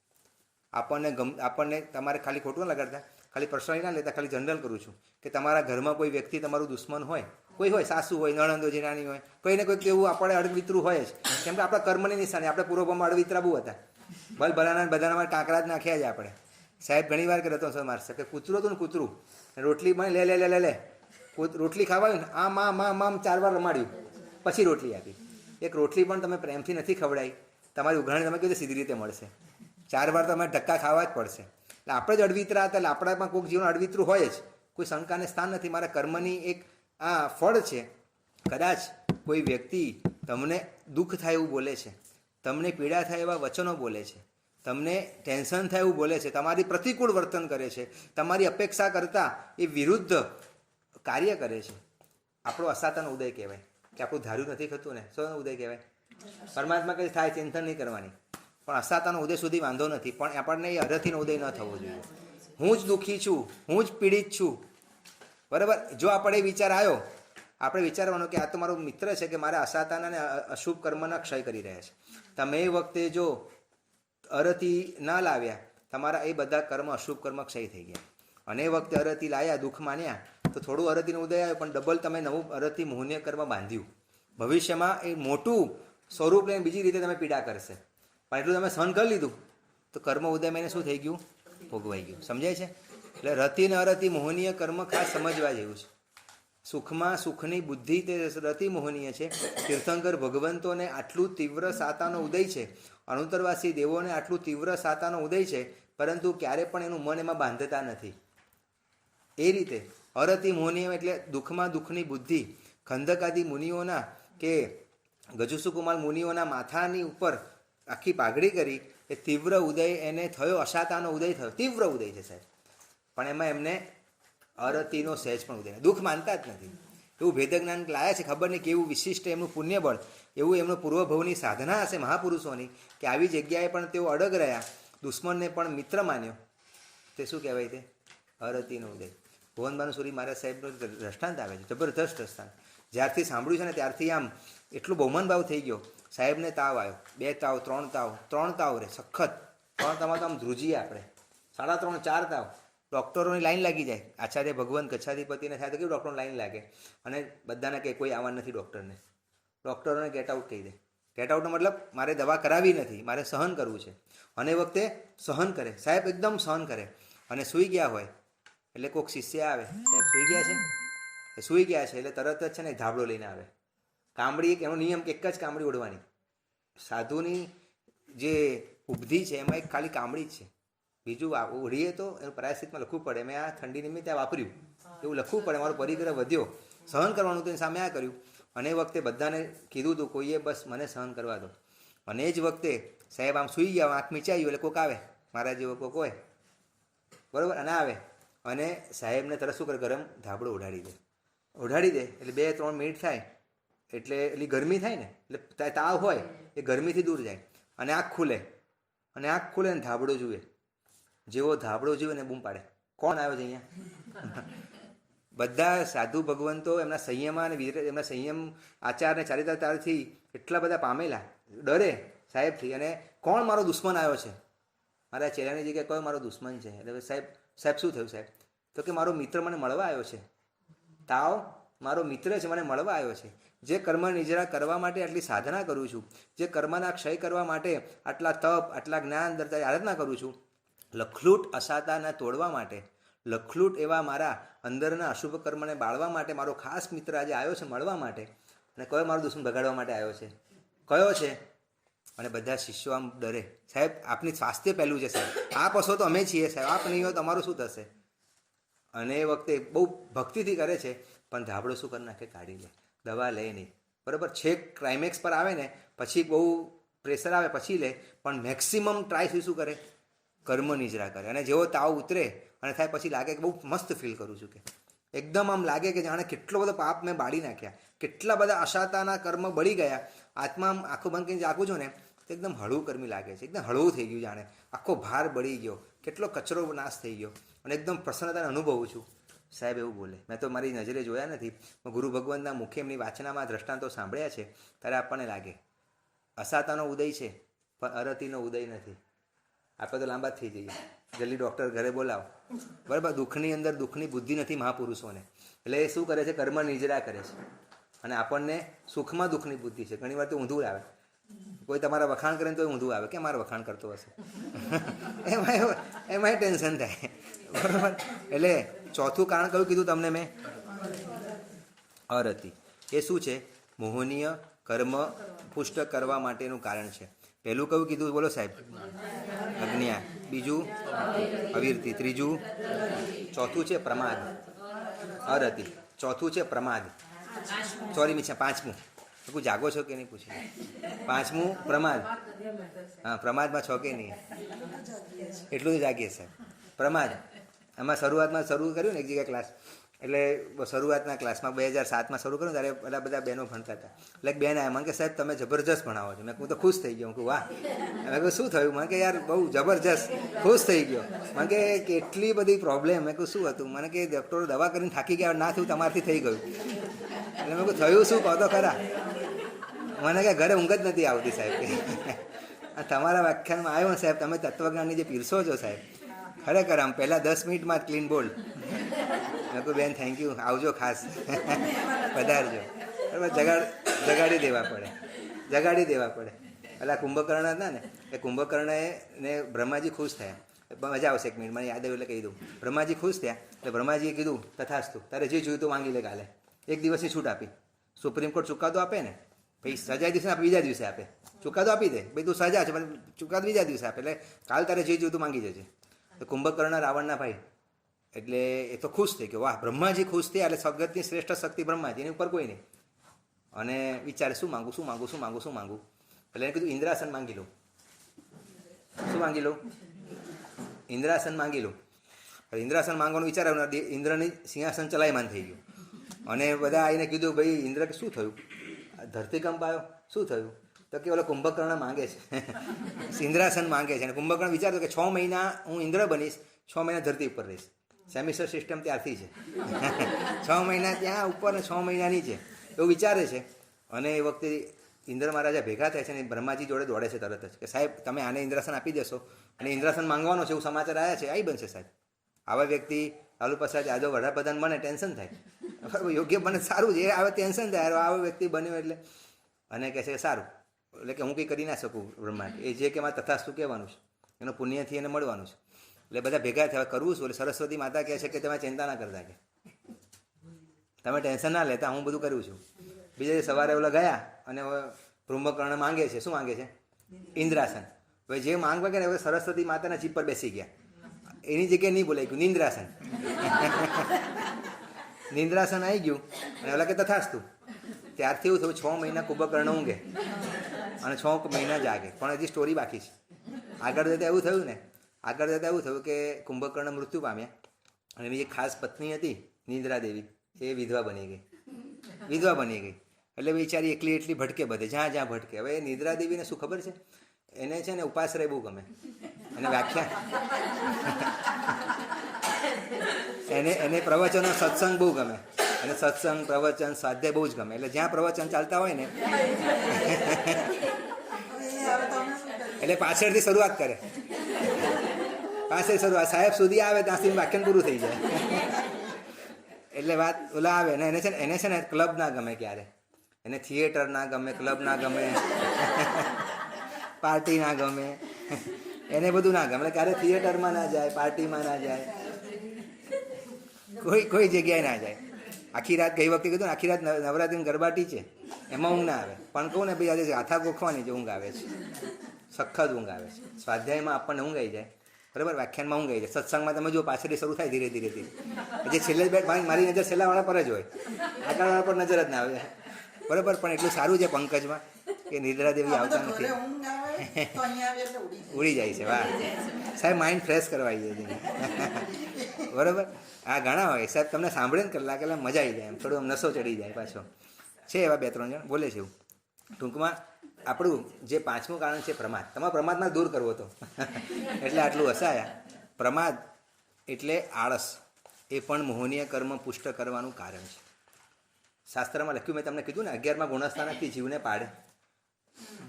આપણને તમારે ખાલી ખોટું ના લગાડતા, ખાલી પર્સનલી ના લેતા, ખાલી જનરલ કરું છું કે તમારા ઘરમાં કોઈ વ્યક્તિ તમારું દુશ્મન હોય, કોઈ હોય, સાસુ હોય, નણંદ હોય, જેનાની હોય, કોઈને કોઈક એવું આપણે અડવિતરું હોય જ. કેમ કે આપણા કર્મની નિશાની, આપણે પૂર્વભાવમાં અડવિતરા બહુ હતા. બધાના કાંકરા જ નાખ્યા જ આપણે. સાહેબ ઘણી વાર કહેતો હતો મારે કે કૂતરું હતું ને, કૂતરું રોટલી બને લે લે લે લે લે રોટલી ખાવા ને આમ આમ આમ આમ 4 વાર રમાડ્યું, પછી રોટલી આપી. એક રોટલી પણ તમે પ્રેમથી નથી ખવડાવી, તમારી ઉઘરાણી તમે કીધું સીધી રીતે મળશે. 4 વાર તમે ધક્કા ખાવા જ પડશે. એટલે આપણે જ અડવિતરા હતા, એટલે આપણામાં કોઈક જીવન અડવિતરું હોય જ, કોઈ શંકાને સ્થાન નથી. મારા કર્મની એક આ ફળ છે. કદાચ કોઈ વ્યક્તિ તમને દુઃખ થાય એવું બોલે છે, તમને પીડા થાય એવા વચનો બોલે છે, તમને ટેન્શન થાય એવું બોલે છે, તમારી પ્રતિકૂળ વર્તન કરે છે, તમારી અપેક્ષા કરતાં એ વિરુદ્ધ કાર્ય કરે છે. આપણો અસાતાનો ઉદય કહેવાય કે આપણું ધાર્યું નથી થતું ને, શું ઉદય કહેવાય? પરમાત્મા કંઈ થાય ચિંતન નહીં કરવાની, પણ અસાતાનો ઉદય સુધી વાંધો નથી. પણ આપણને એ અરથીનો ઉદય ન થવો જોઈએ. હું જ દુઃખી છું, હું જ પીડિત છું, બરાબર. જો આપણે વિચાર આવ્યો, આપણે વિચારવાનું કે આ તો મારો મિત્ર છે કે મારા અસાતાના અને અશુભ કર્મના ક્ષય કરી રહ્યા છે. તમે એ વખતે જો અરતી ના લાવ્યા, તમારા એ બધા કર્મ અશુભ કર્મ ક્ષય થઈ ગયા. અને એ વખતે અરતી લાવ્યા, દુઃખ માન્યા, તો થોડું અરતીનો ઉદય આવ્યો, પણ ડબલ તમે નવું અરતી મોહનીય કર્મ બાંધ્યું. ભવિષ્યમાં એ મોટું સ્વરૂપ લઈને બીજી રીતે તમે પીડા કરશે. પણ એટલું તમે સહન કરી લીધું તો કર્મ ઉદય એને શું થઈ ગયું? ભોગવાઈ ગયું. સમજાય છે? એટલે રતિ ને અરતિ મોહનીય કર્મ ખાસ સમજવા જેવું છે. સુખમાં સુખની બુદ્ધિ તે રતિ મોહનીય છે. તીર્થંકર ભગવંતોને આટલું તીવ્ર સાતાનો ઉદય છે, અણુતરવાસી દેવોને આટલું તીવ્ર સાતાનો ઉદય છે, પરંતુ ક્યારે પણ એનું મન એમાં બાંધતા નથી. એ રીતે અરતિ મોહનીય એટલે દુઃખમાં દુઃખની બુદ્ધિ. ખંદકાદી મુનિઓના કે ગજુસુકુમાર મુનિઓના માથાની ઉપર આખી પાઘડી કરી એ તીવ્ર ઉદય એને થયો, અસાતાનો ઉદય થયો. તીવ્ર ઉદય છે સાહેબ, પણ એમાં એમને અરતિનો સહેજ પણ ઉદય, દુઃખ માનતા જ નથી. એવું ભેદજ્ઞાન લાયા છે. ખબર નહીં કેવું વિશિષ્ટ એમનું પુણ્યબળ, એવું એમનું પૂર્વભવની સાધના હશે મહાપુરુષોની, કે આવી જગ્યાએ પણ તેઓ અડગ રહ્યા, દુશ્મનને પણ મિત્ર માન્યો. તે શું કહેવાય? તે અરતિનો ઉદય. ભુવનભાનુ સુરી મહારાજ સાહેબનું દ્રષ્ટાંત આવે છે, જબરદસ્ત દ્રષ્ટાંત. જ્યારથી સાંભળ્યું છે ને ત્યારથી આમ એટલું બહુમાન ભાવ થઈ ગયો. સાહેબને તાવ આવ્યો, 2 તાવ, 3 તાવ રે સખત. 3 તાવમાં તો આમ ધ્રુજીએ આપણે. 3.5 4 તાવ. ડૉક્ટરોની લાઈન લાગી જાય. આચાર્ય ભગવંત કચ્છાધિપતિને થાય તો કેવું ડૉક્ટરોની લાઈન લાગે. અને બધાને કહે કોઈ આવવા નથી ડૉક્ટરને. ડૉક્ટરોને ગેટ આઉટ કહી દે. ગેટ આઉટનો મતલબ મારે દવા કરાવી નથી, મારે સહન કરવું છે. અને એ વખતે સહન કરે સાહેબ, એકદમ સહન કરે. અને સૂઈ ગયા હોય એટલે કોઈક શિષ્ય આવે, સાહેબ સૂઈ ગયા છે? એ સૂઈ ગયા છે એટલે તરત જ છે ને ધાબળો લઈને આવે. કામડી, એનો નિયમ એક જ કામડી ઓઢવાની. સાધુની જે ઉપધિ છે એમાં એક ખાલી કામડી જ છે. બીજું ઓઢીએ તો એનું પ્રાયશ્ચિતમાં લખવું પડે. મેં આ ઠંડી નિમિત્તે વાપર્યું એવું લખવું પડે. મારો પરિગ્રહ વધ્યો, સહન કરવાનું તો એની સામે આ કર્યું. અને એ વખતે બધાને કીધું હતું કોઈએ બસ મને સહન કરવા દો. અને એ જ વખતે સાહેબ આમ સૂઈ ગયા, આંખ મીચાઈ ગયું એટલે કોઈક આવે, મારા જેવો કોઈક હોય, બરાબર. અને આવે અને સાહેબને તરત શું કરે? ગરમ ધાબળો ઓઢાડી દે એટલે 2-3 મિનિટ થાય એટલે એટલી ગરમી થાય ને, એટલે તાવ હોય એ ગરમીથી દૂર જાય. અને આંખ ખુલે ને ધાબળો જુએ. જેવો ધાબળો જુએ ને બૂમ પાડે, કોણ આવ્યો છે અહીંયા? બધા સાધુ ભગવંતો એમના સંયમમાં અને એમના સંયમ આચારને ચારિત્રતાથી એટલા બધા પામેલા, ડરે સાહેબથી. અને કોણ મારો દુશ્મન આવ્યો છે? મારા ચહેરાની જગ્યાએ કયો મારો દુશ્મન છે? એટલે સાહેબ શું થયું સાહેબ? તો કે મારો મિત્ર મને મળવા આવ્યો છે. તાવ મારો મિત્ર છે, મને મળવા આવ્યો છે. જે કર્મ નિજરા કરવા માટે આટલી સાધના કરું છું, જે કર્મના ક્ષય કરવા માટે આટલા તપ, આટલા જ્ઞાન દર્તા આરાધના કરું છું, લખલૂટ અસાતાના તોડવા માટે, લખલૂટ એવા મારા અંદરના અશુભ કર્મને બાળવા માટે મારો ખાસ મિત્ર આજે આવ્યો છે મળવા માટે. અને કયો મારો દુશ્મન ભગાડવા માટે આવ્યો છે? કયો છે? અને બધા શિષ્યો આમ ડરે. સાહેબ આપની સ્વાસ્થ્ય પહેલું છે સાહેબ, આપ હશો તો અમે છીએ સાહેબ, આપ નહીં હોય તો અમારું શું થશે? અને એ વખતે બહુ ભક્તિથી કરે છે, પણ ધાબળો શું કરી નાખે? કાઢી લે, દવા લે નહીં, બરાબર. છેક ક્લાઇમેક્સ પર આવે ને પછી બહુ પ્રેશર આવે પછી લે, પણ મેક્સિમમ ટ્રાય શું કરે? કર્મ નિજરા કરે. અને જેવો તાવ ઉતરે અને થાય પછી લાગે કે બહુ મસ્ત ફીલ કરું છું, કે એકદમ આમ લાગે કે જાણે કેટલો બધો પાપ મેં બાળી નાખ્યા, કેટલા બધા અસાતાના કર્મ બળી ગયા. આત્મા આમ આંખો બંધ કરીને જાગું છું ને તો એકદમ હળવું કર્મી લાગે છે, એકદમ હળવું થઈ ગયું, જાણે આખો ભાર બળી ગયો, કેટલો કચરો નાશ થઈ ગયો, અને એકદમ પ્રસન્નતાને અનુભવું છું. સાહેબ એવું બોલે. મેં તો મારી નજરે જોયા નથી, ગુરુ ભગવંતના મુખે એમની વાચનામાં દ્રષ્ટાંતો સાંભળ્યા છે. ત્યારે આપણને લાગે અસાતાનો ઉદય છે પણ અરતિનો ઉદય નથી. આપણે તો લાંબા થઈ જઈએ, જલ્દી ડૉક્ટર ઘરે બોલાવો, બરાબર. દુઃખની અંદર દુઃખની બુદ્ધિ નથી મહાપુરુષોને, એટલે એ શું કરે છે? કર્મ નિજરા કરે છે. અને આપણને સુખમાં દુઃખની બુદ્ધિ છે. ઘણી વાર તો ઊંધું આવે. કોઈ તમારા વખાણ કરે તો ઊંધું આવે કે મારે વખાણ કરતો હશે. એમાં ટેન્શન થાય, બરાબર. એટલે ચોથું કારણ કયું કીધું તમને મેં? અરતિ. એ શું છે? મોહનીય કર્મ પુષ્ટ કરવા માટેનું કારણ છે. પહેલું કયું કીધું બોલો સાહેબ? અજ્ઞા. બીજું અવિરતિ. ત્રીજું, ચોથું છે પ્રમાદ, અરતિ. ચોથું છે પ્રમાદ. સોરી મીછા પાંચમું. તું જાગો છો કે નહીં પૂછે? પાંચમું પ્રમાદ. હા, પ્રમાદમાં છો કે નહીં? એટલું જ જાગીએ સાહેબ. પ્રમાદ આમાં શરૂઆતમાં શરૂ કર્યું ને એક જગ્યાએ ક્લાસ, એટલે શરૂઆતના ક્લાસમાં 2007માં શરૂ કર્યું ત્યારે પેલા બધા બહેનો ભણતા હતા. એટલે બેન આવ્યા, મને કે સાહેબ તમે જબરજસ્ત ભણાવો છો. મેં હું તો ખુશ થઈ ગયો. હું કહું વાહ. મેં કહું શું થયું? મને કે યાર બહુ જબરજસ્ત. ખુશ થઈ ગયો. મને કે કેટલી બધી પ્રોબ્લેમ. મેં કહું શું હતું? મને કે ડૉક્ટરો દવા કરીને થાકી ગયા, ના થયું તમારથી થઈ ગયું. એટલે મેં કહું થયું શું કહો તો ખરા. મને કે ઘરે ઊંઘ જ નથી આવતી સાહેબ. તમારા વ્યાખ્યાનમાં આવ્યો સાહેબ, તમે તત્વજ્ઞાનની જે પીરસો છો સાહેબ, ખરેખર આમ પહેલાં 10 મિનિટમાં ક્લીન બોલ. મેં કહું બેન થેન્ક યુ, આવજો ખાસ, પધારજો. બરાબર, જગાડી દેવા પડે, જગાડી દેવા પડે. એટલે કુંભકર્ણ હતા ને, એ કુંભકર્ણએ ને બ્રહ્માજી ખુશ થયા. મજા આવશે, એક મિનિટ મને યાદ આવ્યું એટલે કહી દઉં. બ્રહ્માજી ખુશ થયા એટલે બ્રહ્માજીએ કીધું તથાસ્તુ, તારે જે જોયું તો માંગી લે કાલે. એક દિવસની છૂટ આપી. સુપ્રીમ કોર્ટ ચુકાદો આપે ને, ભાઈ સજા દિવસે આપે, બીજા દિવસે આપે. ચુકાદો આપી દે, ભાઈ તું સજા છે પણ ચુકાદો બીજા દિવસે આપે. એટલે કાલ તારે જે જોયું તું માંગી જજે. તો કુંભકર્ણ રાવણના ભાઈ, એટલે એ તો ખુશ થઈ ગયો. વાહ, બ્રહ્માજી ખુશ થયા એટલે સદગતની શ્રેષ્ઠ શક્તિ બ્રહ્માજી, એની ઉપર કોઈ નહીં. અને વિચારે શું માગું, શું માગું, શું માગું, શું માગું. એટલે એને કીધું ઇન્દ્રાસન માંગી લઉં. શું માંગી લઉં? ઇન્દ્રાસન માંગી લઉં. ઇન્દ્રાસન માંગવાનું વિચાર ઇન્દ્રની સિંહાસન ચલાયમાન થઈ ગયું. અને બધા આવીને કીધું ભાઈ ઇન્દ્ર કે શું થયું? ધરતીકંપ આવ્યો, શું થયું? તો કે ઓલો કુંભકર્ણ માંગે છે, ઇન્દ્રાસન માંગે છે. અને કુંભકર્ણ વિચારતો કે 6 મહિના હું ઇન્દ્ર બનીશ, 6 મહિના ધરતી ઉપર રહીશ. સેમિસ્ટર સિસ્ટમ ત્યારથી છે. 6 મહિના ત્યાં ઉપર ને 6 મહિના નીચે, એવું વિચારે છે. અને એ વખતે ઇન્દ્ર મહારાજા ભેગા થાય છે અને બ્રહ્માજી જોડે દોડે છે તરત જ કે સાહેબ તમે આને ઇન્દ્રાસન આપી દેશો, અને ઇન્દ્રાસન માંગવાનો છે એવું સમાચાર આવ્યા છે, આવી બનશે સાહેબ. આવા વ્યક્તિ લાલુ પ્રસાદ યાદવ વડાપ્રધાન બને ટેન્શન થાય, યોગ્ય બને સારું છે, આવે ટેન્શન થાય આવો વ્યક્તિ બન્યો એટલે. અને કહે છે સારું, એટલે કે હું કંઈ કરી ના શકું બ્રહ્માંડ, એ જે કે મારે તથાસ્તુ કહેવાનું છે, એનો પુણ્યથી એને મળવાનું છે. એટલે બધા ભેગા થયા કરવું છું. એટલે સરસ્વતી માતા કહે છે કે તમે ચિંતા ના કરતા, કે તમે ટેન્શન ના લેતા, હું બધું કરું છું. બીજા દિવસે સવારે ઓલા ગયા અને કુંભકર્ણ માંગે છે, શું માંગે છે? ઇન્દ્રાસન. હવે જે માંગવા ગયા ને હવે સરસ્વતી માતાના ચીપ પર બેસી ગયા, એની જગ્યાએ નહીં બોલાઈ ગયું, નિંદ્રાસન. નિંદ્રાસન આવી ગયું અને ઓલા કે તથાસ્તુ. ત્યારથી એવું થયું 6 મહિના કુંભકર્ણ ઊંઘે અને 6 મહિના જાગે. પણ હજી સ્ટોરી બાકી છે. આગળ જતાં એવું થયું ને, આગળ જતાં એવું થયું કે કુંભકર્ણ મૃત્યુ પામ્યા અને એની જે ખાસ પત્ની હતી નિંદ્રા દેવી, એ વિધવા બની ગઈ. વિધવા બની ગઈ એટલે બિચારી એટલી ભટકે બધે, જ્યાં જ્યાં ભટકે. હવે નિંદ્રા દેવીને શું ખબર છે, એને છે ને ઉપાશ્રય બહુ ગમે, એને વ્યાખ્યા એને પ્રવચનો સત્સંગ બહુ ગમે, અને સત્સંગ પ્રવચન સ્વાધ્યાય બહુ જ ગમે. એટલે જ્યાં પ્રવચન ચાલતા હોય ને એટલે પાછળથી શરૂઆત કરે, પાછળ શરૂઆત, સાહેબ સુધી આવે ત્યાંથી વ્યાખ્યાન પૂરું થઈ જાય. એટલે વાત ઓલા આવે ને એને છે ને ક્લબ ના ગમે, ક્યારે એને થિયેટર ના ગમે, ક્લબ ના ગમે, પાર્ટી ના ગમે, એને બધું ના ગમે. એટલે ક્યારે થિયેટરમાં ના જાય, પાર્ટીમાં ના જાય, કોઈ જગ્યાએ ના જાય. આખી રાત ગઈ વખતે કીધું ને, આખી રાત નવરાત્રિની ગરબાટી છે, એમાં ઊંઘ ના આવે. પણ કહું ને ભાઈ આજે હાથા ગોખવાની જે ઊંઘ આવે છે, સખત ઊંઘ આવે છે. સ્વાધ્યાયમાં આપણને ઊંઘ આવી જાય, બરાબર, વ્યાખ્યાનમાં ઊંઘ આવી જાય. સત્સંગમાં તમે જો પાછળથી શરૂ થાય ધીરે ધીરે ધીરે, જે છેલ્લે મારી નજર છેલ્લાવાળા પર જ હોય, આગળવાળા પર નજર જ ના આવે, બરાબર. પણ એટલું સારું છે પંકજમાં કે નિદ્રા દેવી આવતા નથી, ઉડી જાય છે. વાહ સાહેબ, માઇન્ડ ફ્રેશ કરવા આવી જાય છે, બરાબર. આ ઘણા હોય સાહેબ, તમને સાંભળે ને કલાક એટલે મજા આવી જાય, એમ થોડું નશો ચડી જાય પાછો. છે એવા 2-3 જણ બોલે છે એવું. ટૂંકમાં આપણું જે 5મું કારણ છે પ્રમાદ. તમારે પ્રમાદમાં દૂર કરવો હતો એટલે આટલું હસાયા. પ્રમાદ એટલે આળસ, એ પણ મોહનીય કર્મ પુષ્ટ કરવાનું કારણ છે. શાસ્ત્રમાં લખ્યું, મેં તમને કીધું ને 11મા ગુણસ્થાનકથી જીવને પાડે.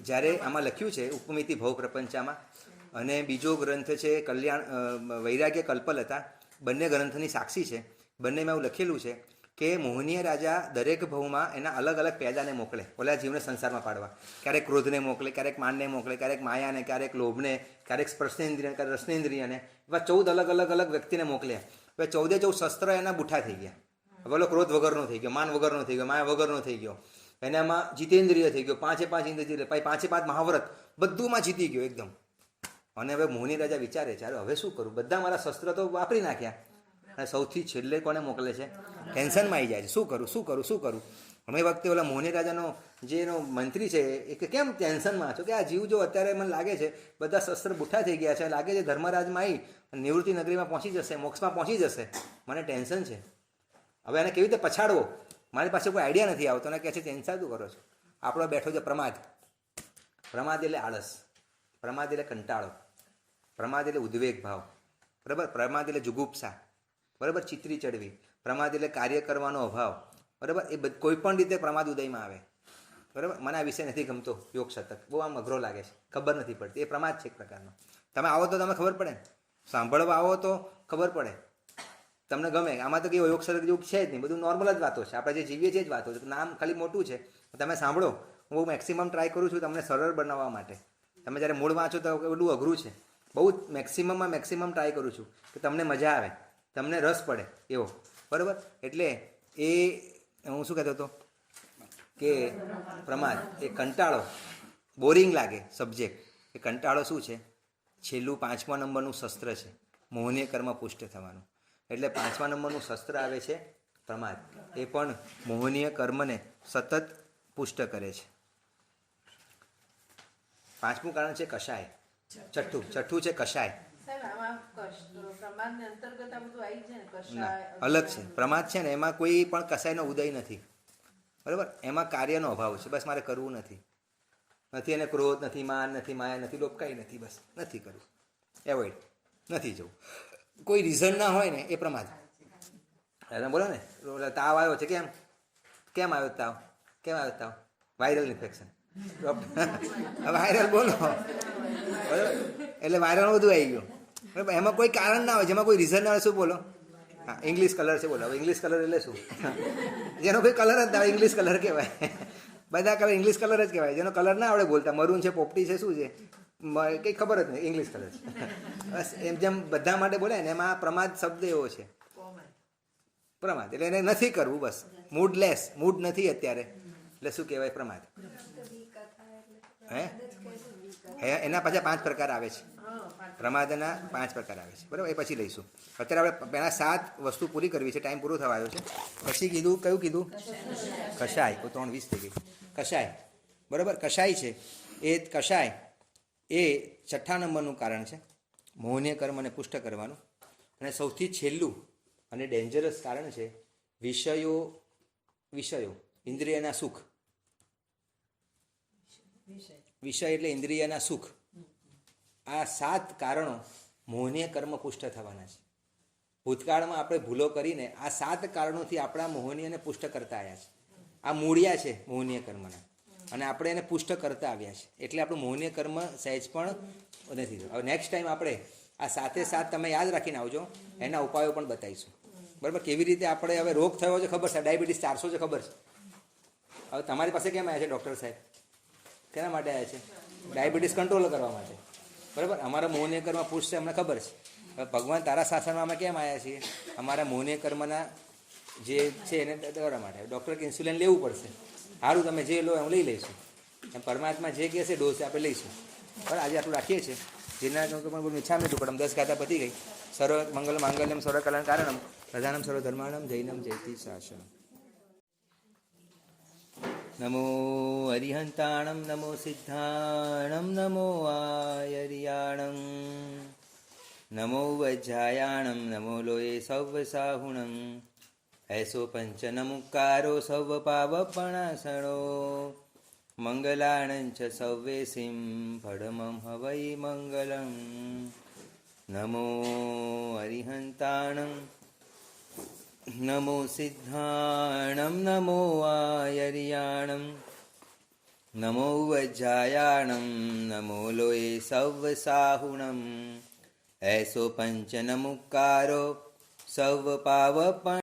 જ્યારે આમાં લખ્યું છે ઉપમિતિ ભવ પ્રપંચામાં, અને બીજો ગ્રંથ છે કલ્યાણ વૈરાગ્ય કલ્પલતા, બંને ગ્રંથની સાક્ષી છે. બંનેમાં એવું લખેલું છે કે મોહનીય રાજા દરેક ભવમાં એના અલગ અલગ પેદાને મોકલે, ઓલા જીવને સંસારમાં પાડવા. ક્યારેક ક્રોધને મોકલે, ક્યારેક માનને મોકલે, ક્યારેક માયાને, ક્યારેક લોભને, ક્યારેક સ્પર્શેન્દ્રિય, ક્યારેક રસનેન્દ્રિયને, એવા 14 અલગ વ્યક્તિને મોકલે. હવે 14 શસ્ત્ર એના બુઠ્ઠા થઈ ગયા. બોલો, ક્રોધ વગરનો થઈ ગયો, માન વગરનો થઈ ગયો, માયા વગરનો થઈ ગયો, એનામાં જીતેન્દ્રિય થઈ ગયો, 5 ઇન્દ્રિય, પછી 5 મહાવ્રત, બધુંમાં જીતી ગયો એકદમ. અને હવે મોહની રાજા વિચારે છે, હવે શું કરું, બધા મારા શસ્ત્ર તો વાપરી નાખ્યા, અને સૌથી છેલ્લે કોને મોકલે છે? ટેન્શનમાં આવી જાય છે, શું કરું શું કરું શું કરું. અમે વખતે ઓલા મોહની રાજાનો જે એનો મંત્રી છે એ કે કેમ ટેન્શનમાં છો, કે આ જીવ જો અત્યારે મને લાગે છે બધા શસ્ત્ર બુઠ્ઠા થઈ ગયા છે, લાગે છે ધર્મરાજમાં આવી નિવૃત્તિ નગરીમાં પહોંચી જશે, મોક્ષમાં પહોંચી જશે, મને ટેન્શન છે, હવે એને કેવી રીતે પછાડવો, મારી પાસે કોઈ આઈડિયા નથી આવતો. અને કહે છે ટેન્શન શું કરો છો, આપણો બેઠો છે પ્રમાદ. પ્રમાદ એટલે આળસ, પ્રમાદ એટલે કંટાળો, પ્રમાદ એટલે ઉદ્વેગ ભાવ, બરાબર, પ્રમાદ એટલે જુગુપ્સા, બરાબર, ચિત્રી ચડવી, પ્રમાદ એટલે કાર્ય કરવાનો અભાવ, બરાબર. એ કોઈ પણ રીતે પ્રમાદ ઉદયમાં આવે, બરાબર. મને આ વિષય નથી ગમતો, યોગ શતક બહુ આમ અઘરો લાગે છે, ખબર નથી પડતી, એ પ્રમાદ છે એક પ્રકારનો. તમે આવો તો તમે ખબર પડે, સાંભળવા આવો તો ખબર પડે, તમને ગમે. આમાં તો કેવું યોગ શતક જેવું છે જ નહીં, બધું નોર્મલ જ વાતો છે, આપણે જે જીવીએ છીએ જ વાતો છે, નામ ખાલી મોટું છે. તમે સાંભળો, હું બહુ મેક્સિમમ ટ્રાય કરું છું તમને સરળ બનાવવા માટે. તમે જ્યારે મૂળ વાંચો તો એટલું અઘરું છે, બહુ મેક્સિમમ ટ્રાય કરું છું કે તમને મજા આવે, તમને રસ પડે એવો, બરાબર. એટલે એ હું શું કહેતો હતો કે પ્રમાદ એ કંટાળો, બોરિંગ લાગે સબ્જેક્ટ, એ કંટાળો શું છે, છેલ્લું 5મા નંબરનું શસ્ત્ર છે, મોહનીય કર્મ પુષ્ટ થવાનું. એટલે 5મા નંબરનું શસ્ત્ર આવે છે પ્રમાદ, એ પણ મોહનીય કર્મને સતત પુષ્ટ કરે છે. 5મું કારણ છે કષાય, છઠ્ઠું છે કષાય. અલગ છે પ્રમાદ છે ને, એમાં કોઈ પણ કસાયનો ઉદય નથી, બરાબર. એમાં કાર્યનો અભાવ છે, બસ મારે કરવું નથી, એને ક્રોધ નથી, માન નથી, માયા નથી, લોભ કંઈ નથી, બસ નથી કરવું, એવોઇડ નથી જવું, કોઈ રીઝન ના હોય ને એ પ્રમાદ. બોલો ને તાવ આવ્યો છે, કેમ આવ્યો તાવ, વાયરલ ઇન્ફેક્શન, વાયરલ બોલો, બરાબર. એટલે વાયરલ બધું આવી ગયું, બરાબર. એમાં કોઈ કારણ ના હોય, જેમાં કોઈ રીઝન ના હોય, શું બોલો, હા ઇંગ્લિશ કલર છે, બોલો. હવે ઇંગ્લિશ કલર એટલે શું, જેનો કોઈ કલર જ ના આવે ઇંગ્લિશ કલર કહેવાય, બધા કલર ઇંગ્લિશ કલર જ કહેવાય. જેનો કલર ના આવડે બોલતા, મરૂન છે, પોપટી છે, શું છે, કંઈ ખબર જ નહીં, ઇંગ્લિશ કલર છે, બસ. એમ જેમ બધા માટે બોલે ને, એમાં પ્રમાદ શબ્દ એવો છે, પ્રમાદ એટલે એને નથી કરવું, બસ મૂડ નથી અત્યારે, એટલે શું કહેવાય પ્રમાદ. એના પાછા 5 પ્રકાર આવે છે, પ્રમાદના 5 પ્રકાર આવે છે, બરાબર. એ પછી લઈશું. અત્યારે આપણે પહેલાં 7 વસ્તુ પૂરી કરવી છે, ટાઈમ પૂરો થવા આવ્યો છે. પછી કીધું કયું કીધું, કષાય, 3:20 થઈ ગઈ. કષાય, બરાબર. કષાય છે એ કષાય એ 6ઠ્ઠા નંબરનું કારણ છે, મોહનીય કર્મને પુષ્ટ કરવાનું. અને સૌથી છેલ્લું અને ડેન્જરસ કારણ છે વિષયો, ઇન્દ્રિયના સુખ. વિષય એટલે ઇન્દ્રિયના સુખ. આ 7 કારણો મોહનીય કર્મ પુષ્ટ થવાના છે. ભૂતકાળમાં આપણે ભૂલો કરીને આ 7 કારણોથી આપણા મોહનીયને પુષ્ટ કરતા આવ્યા છે. આ મૂળિયા છે મોહનીય કર્મના, અને આપણે એને પુષ્ટ કરતા આવ્યા છે. એટલે આપણું મોહનીય કર્મ સહેજ પણ નથી. હવે નેક્સ્ટ ટાઈમ આપણે આ 7 તમે યાદ રાખીને આવજો, એના ઉપાયો પણ બતાવીશું, બરાબર. કેવી રીતે આપણે, હવે રોગ થયો છે ખબર છે, ડાયાબિટીસ 400 છે ખબર છે. હવે તમારી પાસે કેમ આવ્યા છે ડૉક્ટર સાહેબ, કેના માટે આવ્યા છે? ડાયાબિટીસ કંટ્રોલ કરવા માટે, બરાબર. અમારા મોહનીય કર્મ પુષ્ટ છે, અમને ખબર છે. હવે ભગવાન તારા શાસનમાં અમે કેમ આવ્યા છીએ? અમારા મોહનીય કર્મના જે છે એને કરવા માટે. ડૉક્ટર કે ઇન્સ્યુલિન લેવું પડશે, સારું તમે જે લો હું લઈ લઈશું, એમ પરમાત્મા જે કહે છે ડોઝ આપણે લઈશું, બરાબર. આજે આટલું રાખીએ છીએ. જેના પણ ઈચ્છા નથી પડમ 10 ગાથા પતી ગઈ. સર્વ મંગલ માંગલ્યમ સર્વ કલ્યાણ કારણમ પ્રધાનમ સર્વ ધર્માણમ જૈનમ જયતિ શાસનમ. નમો અરિહંતાણમ નમો સિદ્ધાણમ નમો આયરિયાણમ નમો વજ્જાયાણમ નમો લોયે સૌ સાહુણમ એસો પંચનમુકારો સૌ પાવપણાસણો મંગલાણં ચ સૌવેસીમ ફળમં હવૈ મંગલં. નમો અરિહંતાણમ નમો સિદ્ધાણમ નમો આયરિયાણમ નમો વજ્જાયાણમ નમો લોયે સૌ સાહુણમ એસો પંચનમુકારો સૌ પાવપણ